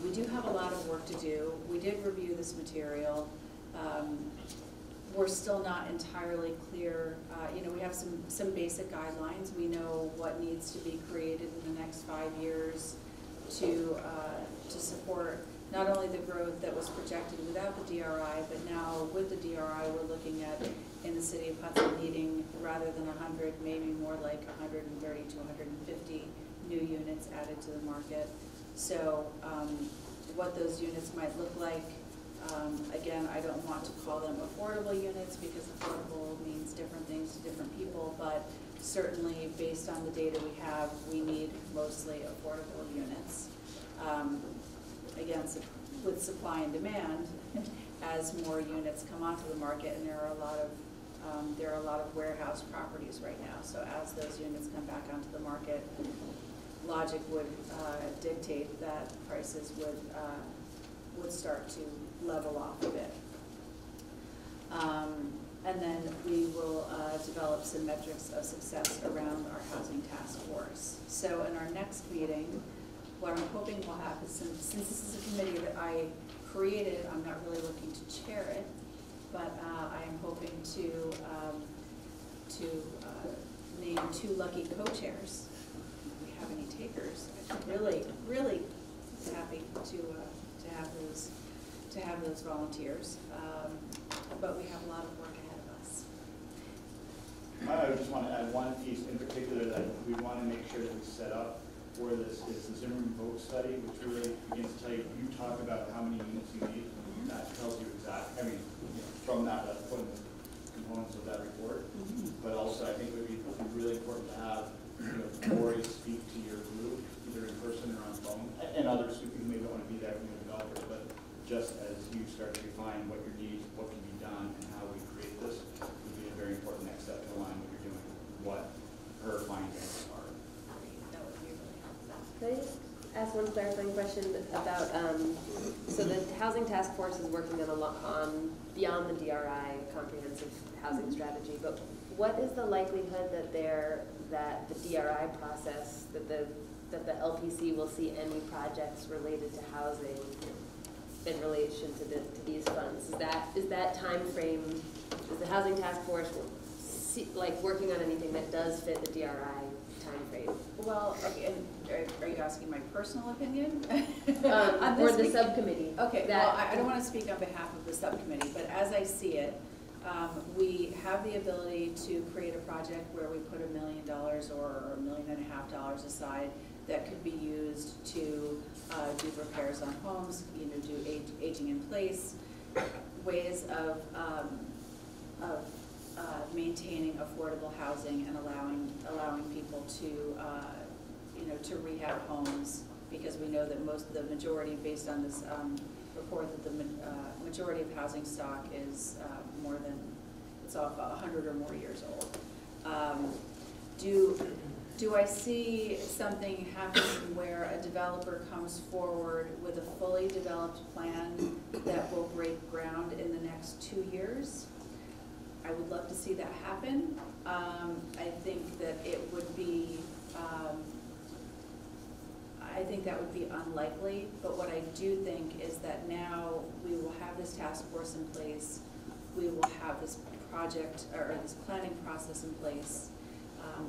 we do have a lot of work to do. We did review this material. We're still not entirely clear. We have some basic guidelines. We know what needs to be created in the next 5 years to support not only the growth that was projected without the DRI, but now with the DRI, we're looking at, in the city of Hudson, needing, rather than 100, maybe more like 130 to 150 new units added to the market. So what those units might look like, again, I don't want to call them affordable units because affordable means different things to different people, but certainly based on the data we have, we need mostly affordable units. Again, with supply and demand, as more units come onto the market, and there are a lot of warehouse properties right now. So as those units come back onto the market, logic would dictate that prices would start to level off a bit. And then we will develop some metrics of success around our housing task force. So in our next meeting, what I'm hoping will happen, since this is a committee that I created, I'm not really looking to chair it, but I am hoping to name 2 lucky co-chairs. If we have any takers, I'd be really happy to have those volunteers. But we have a lot of work ahead of us. I just want to add one piece in particular that we want to make sure that we set up for this is the Zimmerman vote study, which really begins to tell you, you talk about how many units you need, that tells you exactly, from that, one of the components of that report. But also, I think it would be really important to have, Lori speak to your group, either in person or on phone, and others who maybe don't want to be there, developers, but just as you start to define what your needs, what can be done, and how we create this, would be a very important next step to align what you're doing, what her findings are. That would be really helpful. Can I just ask one clarifying question about, so the Housing Task Force is working on beyond the DRI comprehensive housing strategy, but what is the likelihood that the DRI process, that the LPC will see any projects related to housing in relation to these funds? Is that time frame, is the Housing Task Force working on anything that does fit the DRI time frame? Well, okay, and are you asking my personal opinion? Or the subcommittee? Okay, well, I don't want to speak on behalf of the subcommittee, but as I see it, we have the ability to create a project where we put $1 million or $1.5 million aside that could be used to do repairs on homes, do aging in place, ways of maintaining affordable housing and allowing people to to rehab homes, because we know that the majority, based on this report, that the majority of housing stock is it's off 100 or more years old. Do I see something happening where a developer comes forward with a fully developed plan that will break ground in the next 2 years? I would love to see that happen. I think that it would be, I think that would be unlikely, but what I do think is that now we will have this task force in place, we will have this project, or this planning process in place.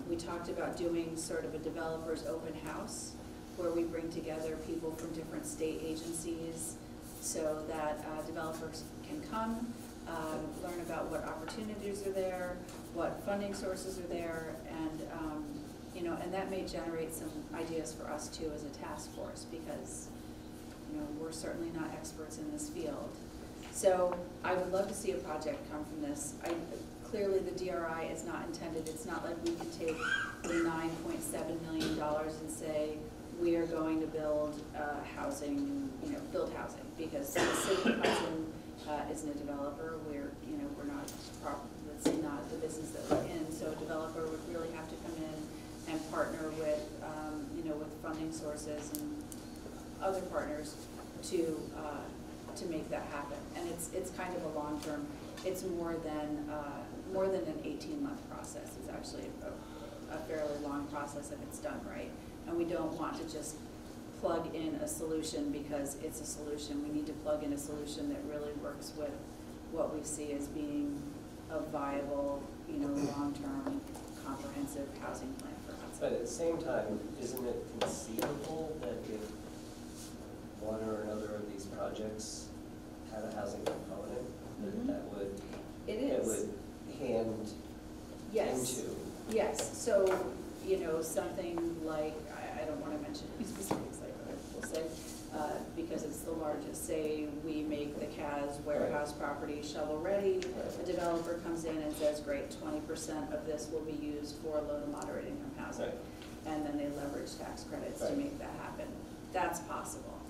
We talked about doing sort of a developer's open house, where we bring together people from different state agencies so that developers can come, learn about what opportunities are there, what funding sources are there, and and that may generate some ideas for us too as a task force, because we're certainly not experts in this field. So I would love to see a project come from this. Clearly the DRI is not intended, it's not like we could take the $9.7 million and say, we are going to build housing, build housing, because the city of Hudson isn't a developer. We're not, that's not the business that we're in. So a developer would really have to come in and partner with, with funding sources and other partners to make that happen. And it's kind of a long-term, it's more than an 18-month process. It's actually a fairly long process if it's done right. And we don't want to just plug in a solution because it's a solution. We need to plug in a solution that really works with what we see as being a viable, long-term, comprehensive housing plan for Hudson. But at the same time, isn't it conceivable that if one or another of these projects had a housing component, that would hand into? Yes, so, something like, I don't want to mention any specifics, like we'll say, because it's the largest. Say we make the CAS warehouse property shovel-ready, a developer comes in and says, great, 20% of this will be used for low to moderate income housing. Right. And then they leverage tax credits to make that happen. That's possible.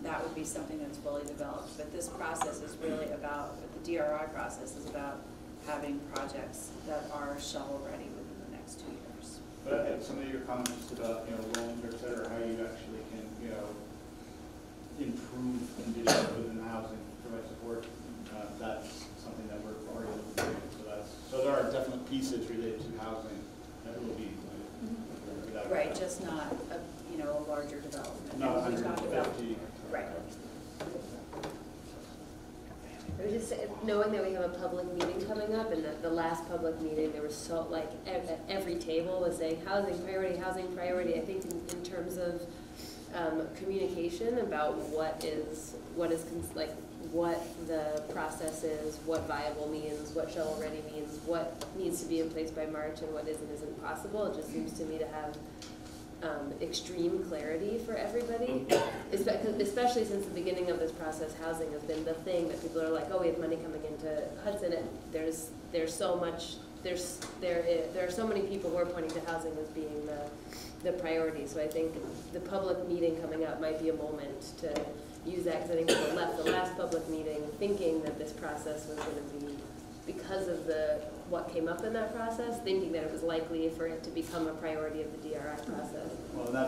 That would be something that's fully developed. But this process is really about, the DRI process is about having projects that are shovel-ready within the next 2 years. But some of your comments just about, loans, et cetera, how you actually can, improve conditions within the housing, provide support, that's something that we're already looking at. So there are definite pieces related to housing that will be included. Right, just not a, a larger development. Not We talked about- 150. Right. I was just knowing that we have a public meeting coming up, and that the last public meeting, there was so, like, every table was saying housing priority, housing priority. I think in terms of communication about what the process is, what viable means, what shovel-ready means, what needs to be in place by March, and what isn't possible. It just seems to me to have extreme clarity for everybody, especially since the beginning of this process. Housing has been the thing that people are like, oh, we have money coming into Hudson, and there's so much, there are so many people who are pointing to housing as being the priority. So I think the public meeting coming up might be a moment to use that, because I think people left the last public meeting thinking that this process was going to be, because of what came up in that process, thinking that it was likely for it to become a priority of the DRI process. Well, I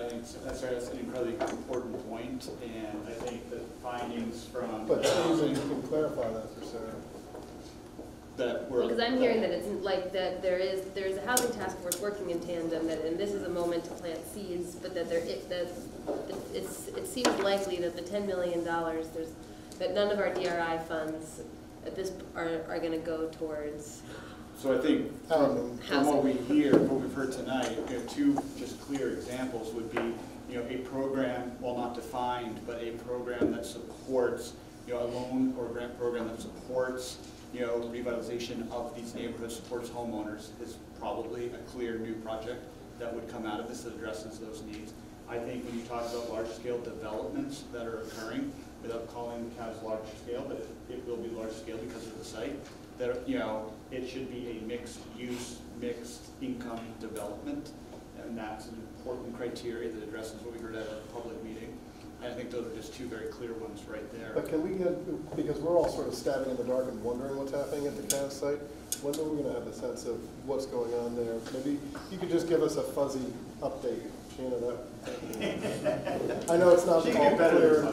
think that's an incredibly important point, and I think the findings from. But you can clarify that for Sarah. Because I'm hearing that it's like that there's a housing task force working in tandem, and this is a moment to plant seeds, but that it seems likely that the $10 million that none of our DRI funds at this are going to go towards. So I think from what we hear, what we've heard tonight, two just clear examples would be, a program, while not defined, but a program that supports, a loan or grant program that supports, revitalization of these neighborhoods, supports homeowners, is probably a clear new project that would come out of this that addresses those needs. I think when you talk about large-scale developments that are occurring, without calling the CAS large scale, but it will be large scale because of the site, that, it should be a mixed use, mixed income development, and that's an important criteria that addresses what we heard at our public meeting. And I think those are just two very clear ones right there. But can we get, because we're all sort of standing in the dark and wondering what's happening at the CAS site, when are we going to have a sense of what's going on there? Maybe you could just give us a fuzzy update, Shanna. I know it's not all clear.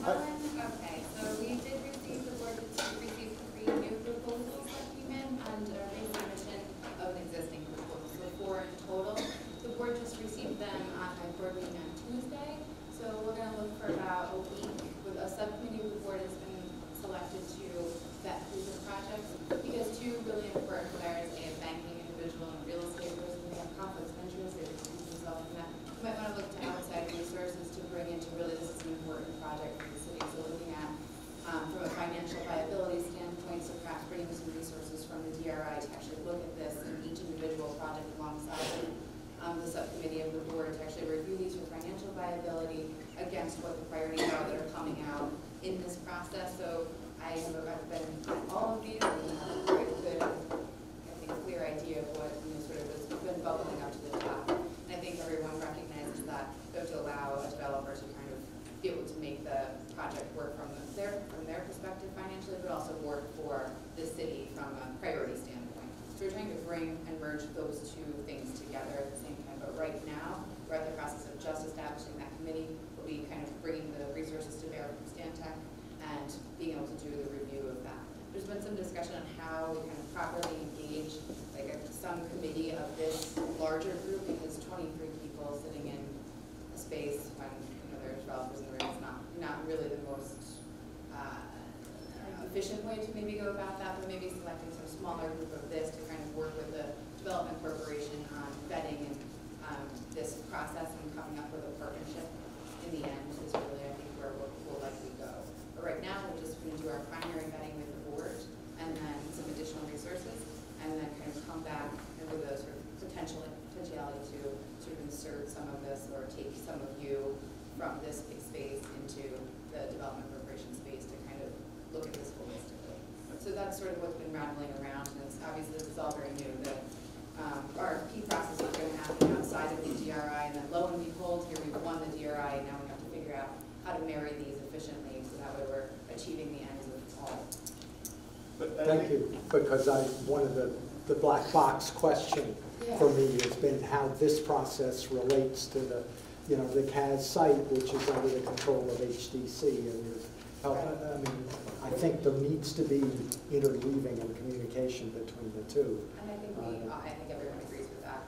Okay, so we did receive, the board received 3 new proposals that came in under a submission of an existing proposal, so 4 in total. The board just received them on my board meeting on Tuesday, so we're going to look for about a week. With a subcommittee of the board has been selected to vet through the project, because 2 really important players, a banking individual and real estate person, they have conflicts of interest, they recuse themselves from that. You might want to look to outside resources to bring into really this is an important project for the city. So looking at from a financial viability standpoint, so perhaps bringing some resources from the DRI to actually look at this in each individual project alongside the subcommittee of the board to actually review these for financial viability against what the priorities are that are coming out in this process. So I've been at all of these and have a very good, I think, clear idea of what sort of has been bubbling up to the top. And I think everyone recognizes that we have to allow a developer to kind of be able to make the project work from their perspective financially, but also work for the city from a priority standpoint. So we're trying to bring and merge those 2 things together at the same time. But right now, we're at the process of just establishing when, there are developers in the room, it's not really the most efficient way to maybe go about that, but maybe selecting some smaller group of this to kind of work with the development corporation on vetting and this process and coming up with a partnership in the end is really, I think, where we'll likely go. But right now, we're just going to do our primary vetting with the board and then some additional resources, and then kind of come back with a sort of potentiality to sort of insert some of this or take some of you from this big space into the development corporation space to kind of look at this holistically. So that's sort of what's been rattling around, and it's obviously this is all very new. The RFP process is going to happen outside of the DRI, and then lo and behold, here we've won the DRI, and now we have to figure out how to marry these efficiently so that way we're achieving the ends of all. Thank you, because one of the black box question for me has been how this process relates to the, the CAS site, which is under the control of HDC. And I mean, I think there needs to be interweaving and communication between the two. And I think everyone agrees with that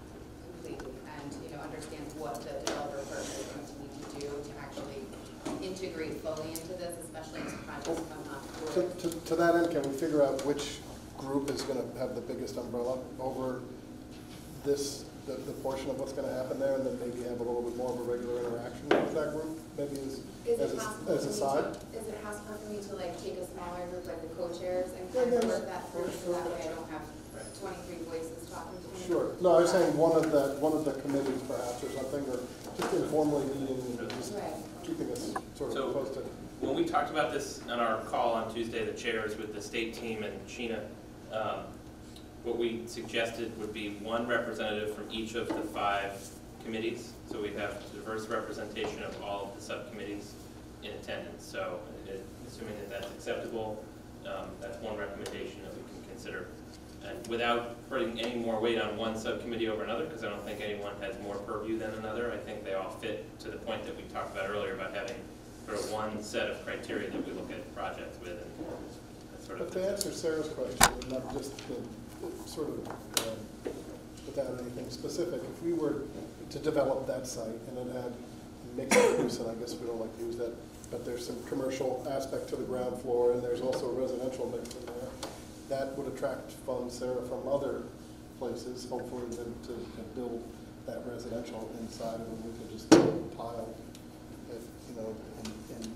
completely, and understands what the developer partner is going to need to do to actually integrate fully into this, especially as projects come up. To that end, can we figure out which group is going to have the biggest umbrella over this, the portion of what's going to happen there, and then maybe have a little bit more of a regular interaction with that group, maybe as a side? Is it possible for me to take a smaller group, like the co-chairs, and kind of work that through, so that way I don't have 23 voices talking to me? Sure. No, I was saying one of the committees perhaps, or something, or just informally meeting and just keeping us sort of posted. When we talked about this on our call on Tuesday, the chairs with the state team and Sheena, what we suggested would be one representative from each of the 5 committees. So we'd have diverse representation of all of the subcommittees in attendance. So assuming that that's acceptable, that's one recommendation that we can consider. And without putting any more weight on one subcommittee over another, because I don't think anyone has more purview than another, I think they all fit to the point that we talked about earlier about having sort of one set of criteria that we look at projects with. And that sort of. But to answer Sarah's question, and not just sort of without anything specific, if we were to develop that site and it had mixed use, and I guess we don't like to use that, but there's some commercial aspect to the ground floor and there's also residential mixed in there, that would attract funds, Sarah, from other places, hopefully to build that residential inside, and we could just pile it, in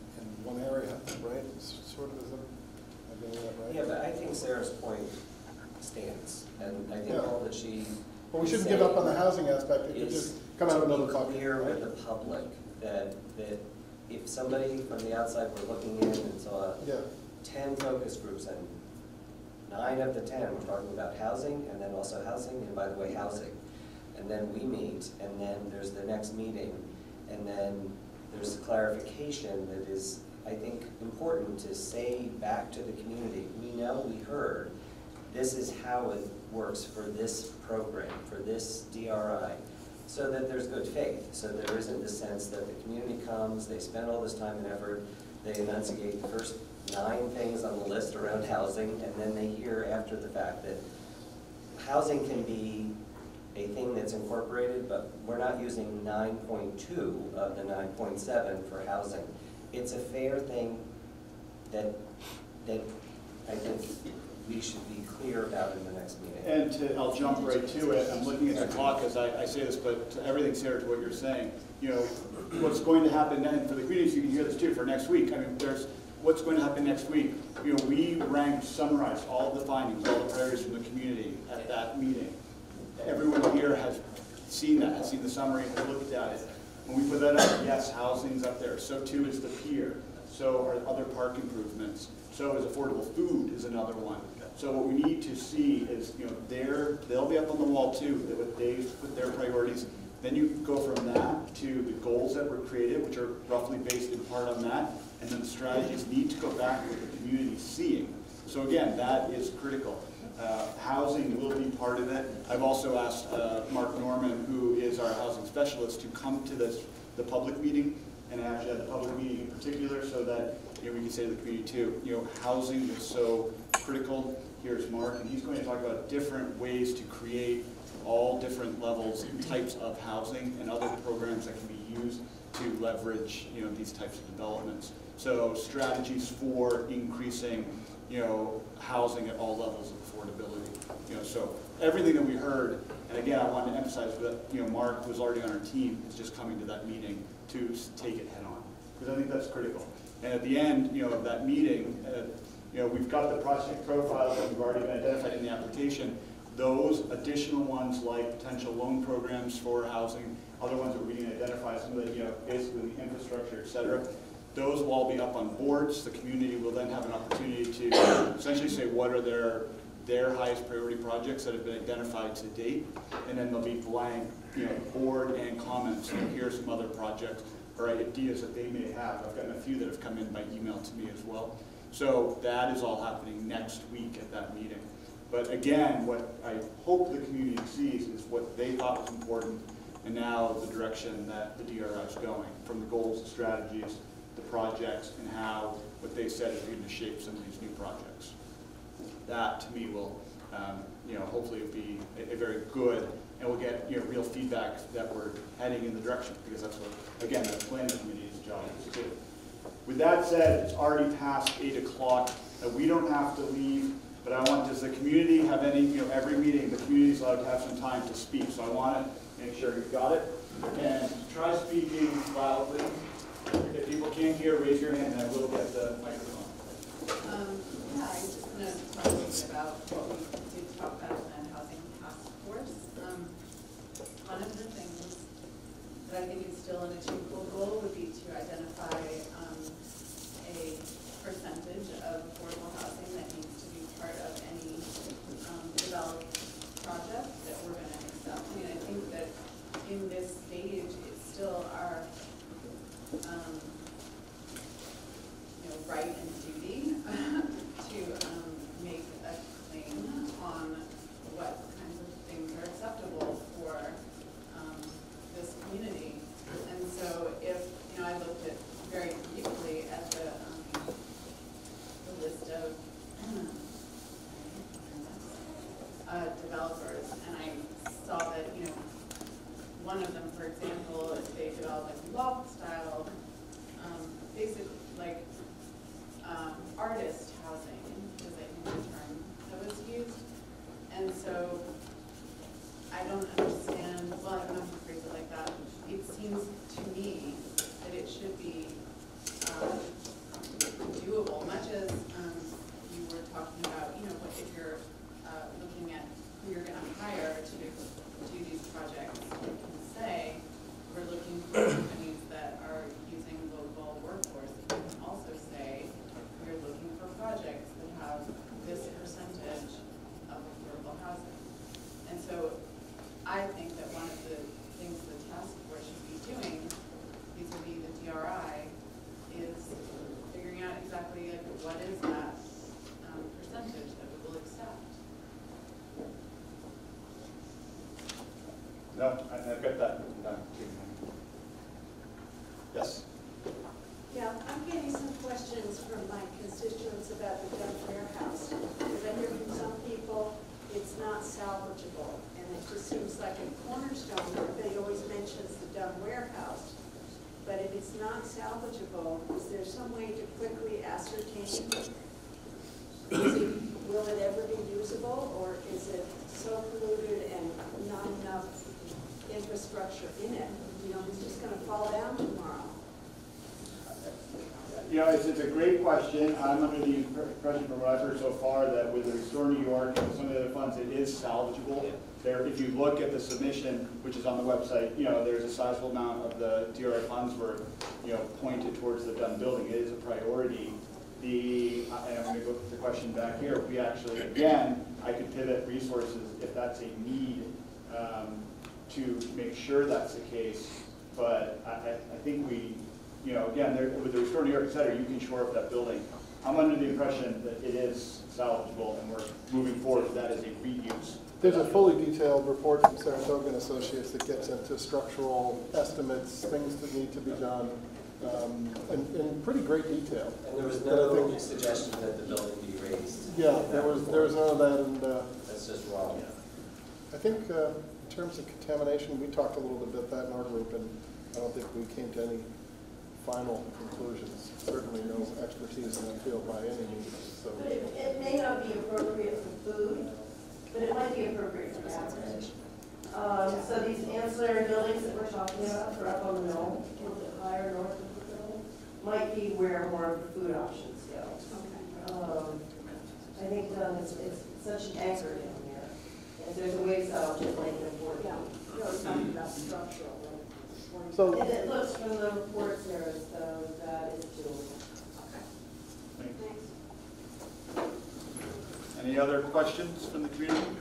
one area, right? Sort of, am I getting that right? Yeah, but I think Sarah's point stands, and I think all that she. Well, we shouldn't give up on the housing aspect. It could just come out another bucket. To be clear with the public that if somebody from the outside were looking in and saw 10 focus groups, and 9 of the 10 were talking about housing, and then also housing, and by the way, housing, and then we meet, and then there's the next meeting, and then there's clarification that is, I think, important to say back to the community. We know, we heard, this is how it works for this program, for this DRI, so that there's good faith, so there isn't the sense that the community comes, they spend all this time and effort, they enunciate the first 9 things on the list around housing, and then they hear after the fact that housing can be a thing that's incorporated, but we're not using 9.2 of the 9.7 for housing. It's a fair thing that I think we should be clear about in the next meeting. And I'll jump right to it. I'm looking at the clock as I say this, but to everything, Sarah, to what you're saying, what's going to happen then for the communities, you can hear this too, for next week. I mean, there's what's going to happen next week. We summarized all of the findings, all the priorities from the community at that meeting. Everyone here has seen that, has seen the summary, has looked at it. When we put that up, yes, housing's up there. So too is the pier. So are other park improvements. So is affordable food is another one. So what we need to see is, they'll be up on the wall too, with Dave with their priorities. Then you go from that to the goals that were created, which are roughly based in part on that. And then the strategies need to go back with the community seeing. So again, that is critical. Housing will be part of it. I've also asked Mark Norman, who is our housing specialist, to come to the public meeting, and actually at the public meeting in particular, so that we can say to the community too, housing is so critical. Here's Mark, and he's going to talk about different ways to create all different levels and types of housing and other programs that can be used to leverage, you know, these types of developments. So strategies for increasing, you know, housing at all levels of affordability. You know, so everything that we heard, and again, I wanted to emphasize that, you know, Mark was already on our team, is just coming to that meeting to take it head on, because I think that's critical. And at the end, you know, of that meeting, you know, we've got the project profiles that we've already been identified in the application. Those additional ones, like potential loan programs for housing, other ones that we can identify, some of the, you know, basically the infrastructure, et cetera, those will all be up on boards. The community will then have an opportunity to essentially say what are their highest priority projects that have been identified to date, and then there'll be blank, you know, board and comments. And here are some other projects or ideas that they may have. I've gotten a few that have come in by email to me as well. So that is all happening next week at that meeting. But again, what I hope the community sees is what they thought was important, and now the direction that the DRI is going, from the goals, the strategies, the projects, and how what they said is going to shape some of these new projects. That to me will, you know, hopefully be a very good, and we'll get, you know, real feedback that we're heading in the direction, because that's what, again, the planning committee's job is to do. With that said, it's already past 8 o'clock. We don't have to leave, but I want, does the community have any, you know, every meeting the community's allowed to have some time to speak, so I want to make sure you've got it. And try speaking loudly. If people can't hear, raise your hand and I will get the microphone. Yeah, I just want to talk a little bit about what we did talk about in the Housing Task Force. One of the things that I think is still an achievable goal would be to identify a percentage of affordable housing that needs to be part of any developed project that we're going to accept. I mean, I think that in this stage, it's still our you know, right and duty to make a claim on what kinds of things are acceptable for this community. And so if, you know, I looked at very briefly at the list of developers, and I saw that, you know, one of them, for example, is they develop like loft style, basically like artist housing, is I think the term that was used. And so I don't understand, well, I don't know if you phrase it like that. It seems to me that it should be doable, much as you were talking about, you know, what if you're looking at who you're going to hire to do these projects, you can say we're looking for companies that are using local workforce. You can also say we're looking for projects that have this percentage of affordable housing. And so I think that one of the things the task force should be doing vis-a-vis the DRI is figuring out exactly like what is that percentage that we will accept. No, I've got that done. Yes. Yeah, I'm getting some questions from my constituents about the Dunn warehouse. Because I hear from some people it's not salvageable, and it just seems like a cornerstone. Everybody always mentions the Dunn warehouse. But if it's not salvageable, is there some way to quickly ascertain, will it ever be usable, or is it so polluted and not enough infrastructure in it? You know, it's just going to fall down tomorrow. You know, it's a great question. I'm under the impression from what I've heard so far that with the Restore New York and some of the other funds, it is salvageable. There, if you look at the submission, which is on the website, you know, there's a sizable amount of the DRI funds were, you know, pointed towards the Dunn building. It is a priority. And I'm going to go to the question back here. We actually, again, I could pivot resources if that's a need to make sure that's the case. But I think we, you know, again, with the Restore New York, et cetera, you can shore up that building. I'm under the impression that it is salvageable, and we're moving forward with that as a reuse. There's a fully detailed report from Saratoga and Associates that gets into structural estimates, things that need to be done, in pretty great detail. And there was no suggestion that the building be raised. Yeah, there was none of that, and that's just wrong. I think in terms of contamination, we talked a little bit about that in our group, and I don't think we came to any final conclusions. Certainly no expertise in that field by any means, so. But it may not be appropriate for food, but it might be appropriate for average. So these ancillary buildings that we're talking about are up on the knoll, a little bit higher north of the building, might be where more of the food options go. I think it's such an anchor down there. If there's a way south, just like the board. Yeah, really talking about structural. So It looks from the reports there as though that is doable. Any other questions from the community?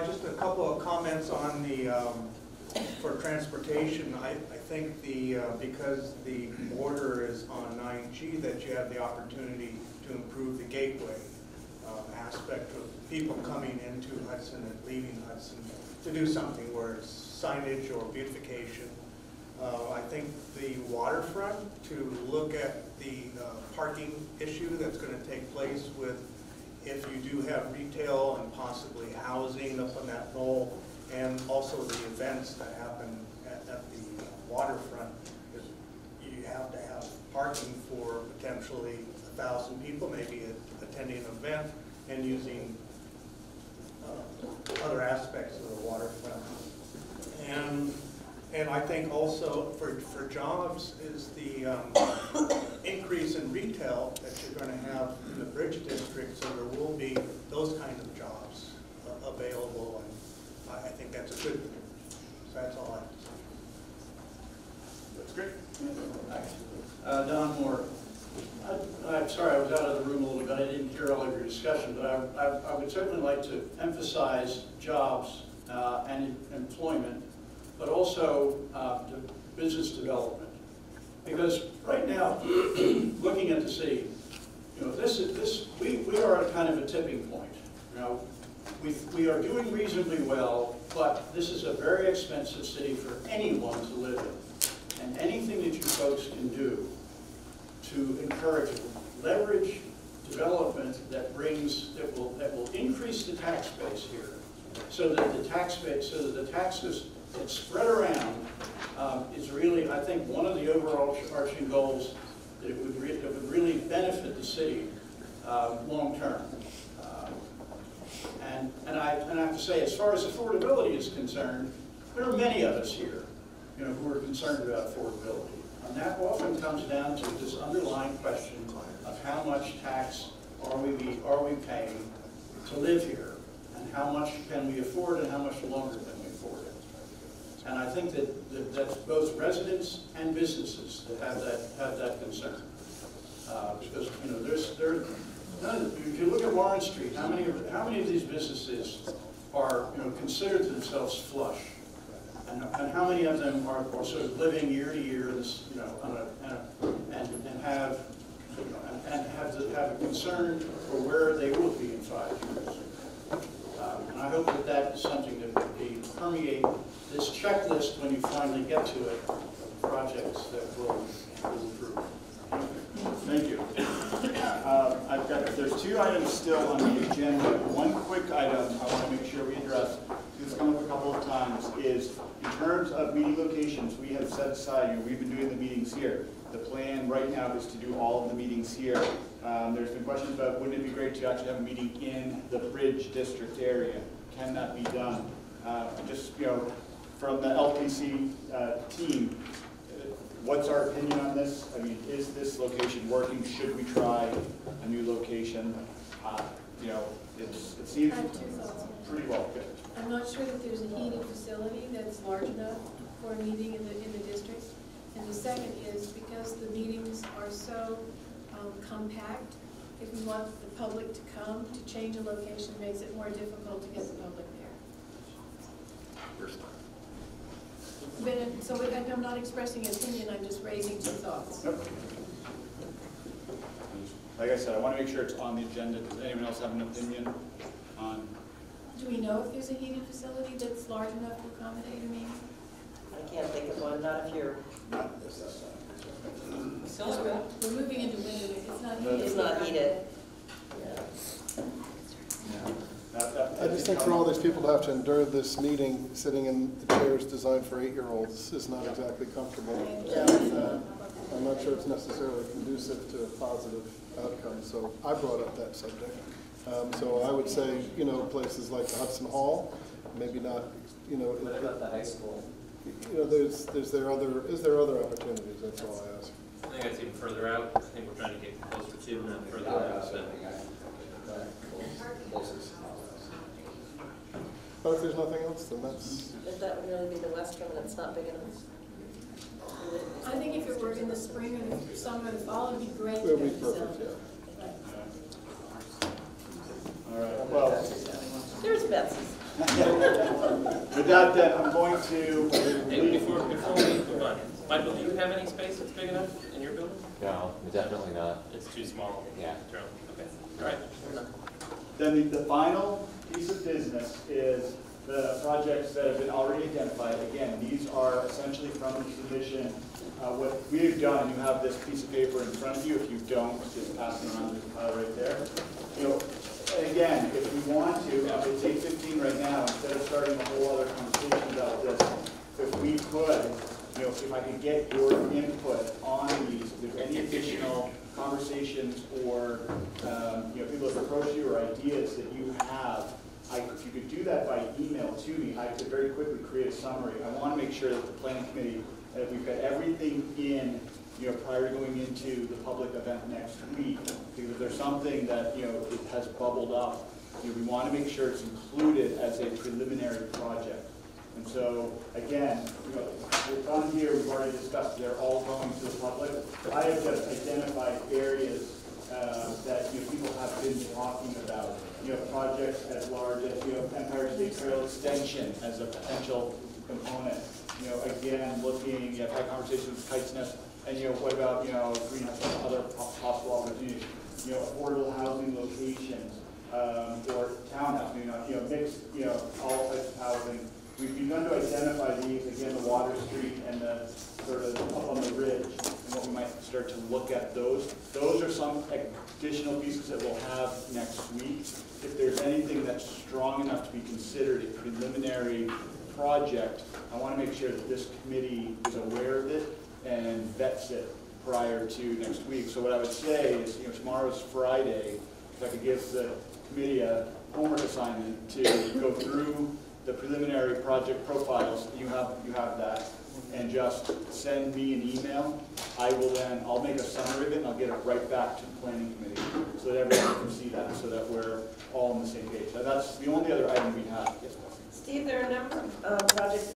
Just a couple of comments on the, for transportation. I think because the border is on 9G, that you have the opportunity to improve the gateway aspect of people coming into Hudson and leaving Hudson to do something, where it's signage or beautification. I think the waterfront, to look at the parking issue that's going to take place with, if you do have retail and possibly housing up on that knoll, and also the events that happen at the waterfront, because you have to have parking for potentially 1,000 people, maybe attending an event and using other aspects of the waterfront. And I think also for jobs is the increase in retail that you're going to have in the Bridge District, so there will be those kinds of jobs available, and I think that's a good thing. So that's all I have to say. That's great. Don Moore. I'm sorry, I was out of the room a little bit. I didn't hear all of your discussion, but I would certainly like to emphasize jobs and employment, but also business development. Because right now, looking at the city, you know, we are at kind of a tipping point. You know, we are doing reasonably well, but this is a very expensive city for anyone to live in. And anything that you folks can do to encourage leverage development that will increase the tax base here, so that the taxes get spread around, is really, I think, one of the overarching goals that would really benefit the city long term. And I have to say, as far as affordability is concerned, there are many of us here, you know, who are concerned about affordability. And that often comes down to this underlying question of how much tax are we paying to live here, and how much can we afford, and how much longer can we afford it. And I think that's both residents and businesses that have that concern, because you know if you look at Warren Street, how many of these businesses are considered themselves flush? And how many of them are sort of living year to year, and have a concern for where they will be in 5 years. And I hope that is something that will permeate this checklist when you finally get to it, projects that will improve. Thank you. There's 2 items still on the agenda. One quick item I want to make sure we address, because it's come up a couple of times, is in terms of meeting locations, we have set aside, we've been doing the meetings here. The plan right now is to do all of the meetings here. There's been questions about, wouldn't it be great to actually have a meeting in the Bridge District area? Can that be done? Just, from the LPC team, what's our opinion on this? I mean, is this location working? Should we try a new location? It seems pretty well fit. I'm not sure that there's a heating facility that's large enough for a meeting in the district. And the second is because the meetings are so compact, if we want the public to come, to change a location makes it more difficult to get the public there. But, so I'm not expressing an opinion, I'm just raising 2 thoughts. Yep. Like I said, I want to make sure it's on the agenda. Does anyone else have an opinion on? Do we know if there's a heating facility that's large enough to accommodate a meeting? I can't think of one, not if you're... We're moving into winter, it's not heated. It's not heated. That I just think for all these people to have to endure this meeting, sitting in the chairs designed for 8-year-olds is not exactly comfortable. And, I'm not sure it's necessarily conducive to a positive outcome, so I brought up that subject. So I would say, you know, places like the Hudson Hall, maybe not, you know. What about the high school? You know, is there other opportunities? That's all I ask. I think that's even further out. I think we're trying to get closer to, not further out. So. But if there's nothing else, then that's... If that would really be the west room, and it's not big enough. I think if it were in the spring or the summer or the fall, it'd be great. It would be perfect, yeah. All right, well, There's Betsy's. with that, then, I'm going to... Hey, before we move on, Michael, do you have any space that's big enough in your building? No, definitely not. It's too small. Yeah. Okay. All right. Then the final piece of business is the projects that have been already identified. Again, these are essentially from the submission. What we've done, you have this piece of paper in front of you. If you don't, just pass it around the pile right there. You know, again, if we want to, it's 8:15 right now, instead of starting a whole other conversation about this, if we could, you know, if I could get your input on these, if there's any additional conversations or, you know, people have approached you or ideas that you have, if you could do that by email to me, I could very quickly create a summary. I want to make sure that the planning committee, that we've got everything in, you know, prior to going into the public event next week. Because if there's something that, you know, it has bubbled up, you know, we want to make sure it's included as a preliminary project. And so, again, you know, we're on here, we've already discussed, they're all going to the public. I have just identified areas that, you know, people have been talking about. You know, projects as large as, you know, Empire State Trail extension as a potential component. You know, again, looking, I've had conversations with Kite's Nest, and, you know, what about, you know, greenhouse and other possible opportunities? You know, affordable housing locations, or townhouse, you know, mixed, you know, all types of housing. We've begun to identify these, again, the Water Street and the sort of up on the ridge, and what we might start to look at those. Those are some additional pieces that we'll have next week. If there's anything that's strong enough to be considered a preliminary project, I want to make sure that this committee is aware of it and vets it prior to next week. So what I would say is, you know, tomorrow's Friday, if I could give the committee a homework assignment to go through the preliminary project profiles, you have that, and just send me an email. I'll make a summary of it and I'll get it right back to the planning committee so that everyone can see that, so that we're all on the same page. So that's the only other item we have. Steve, there are a number of projects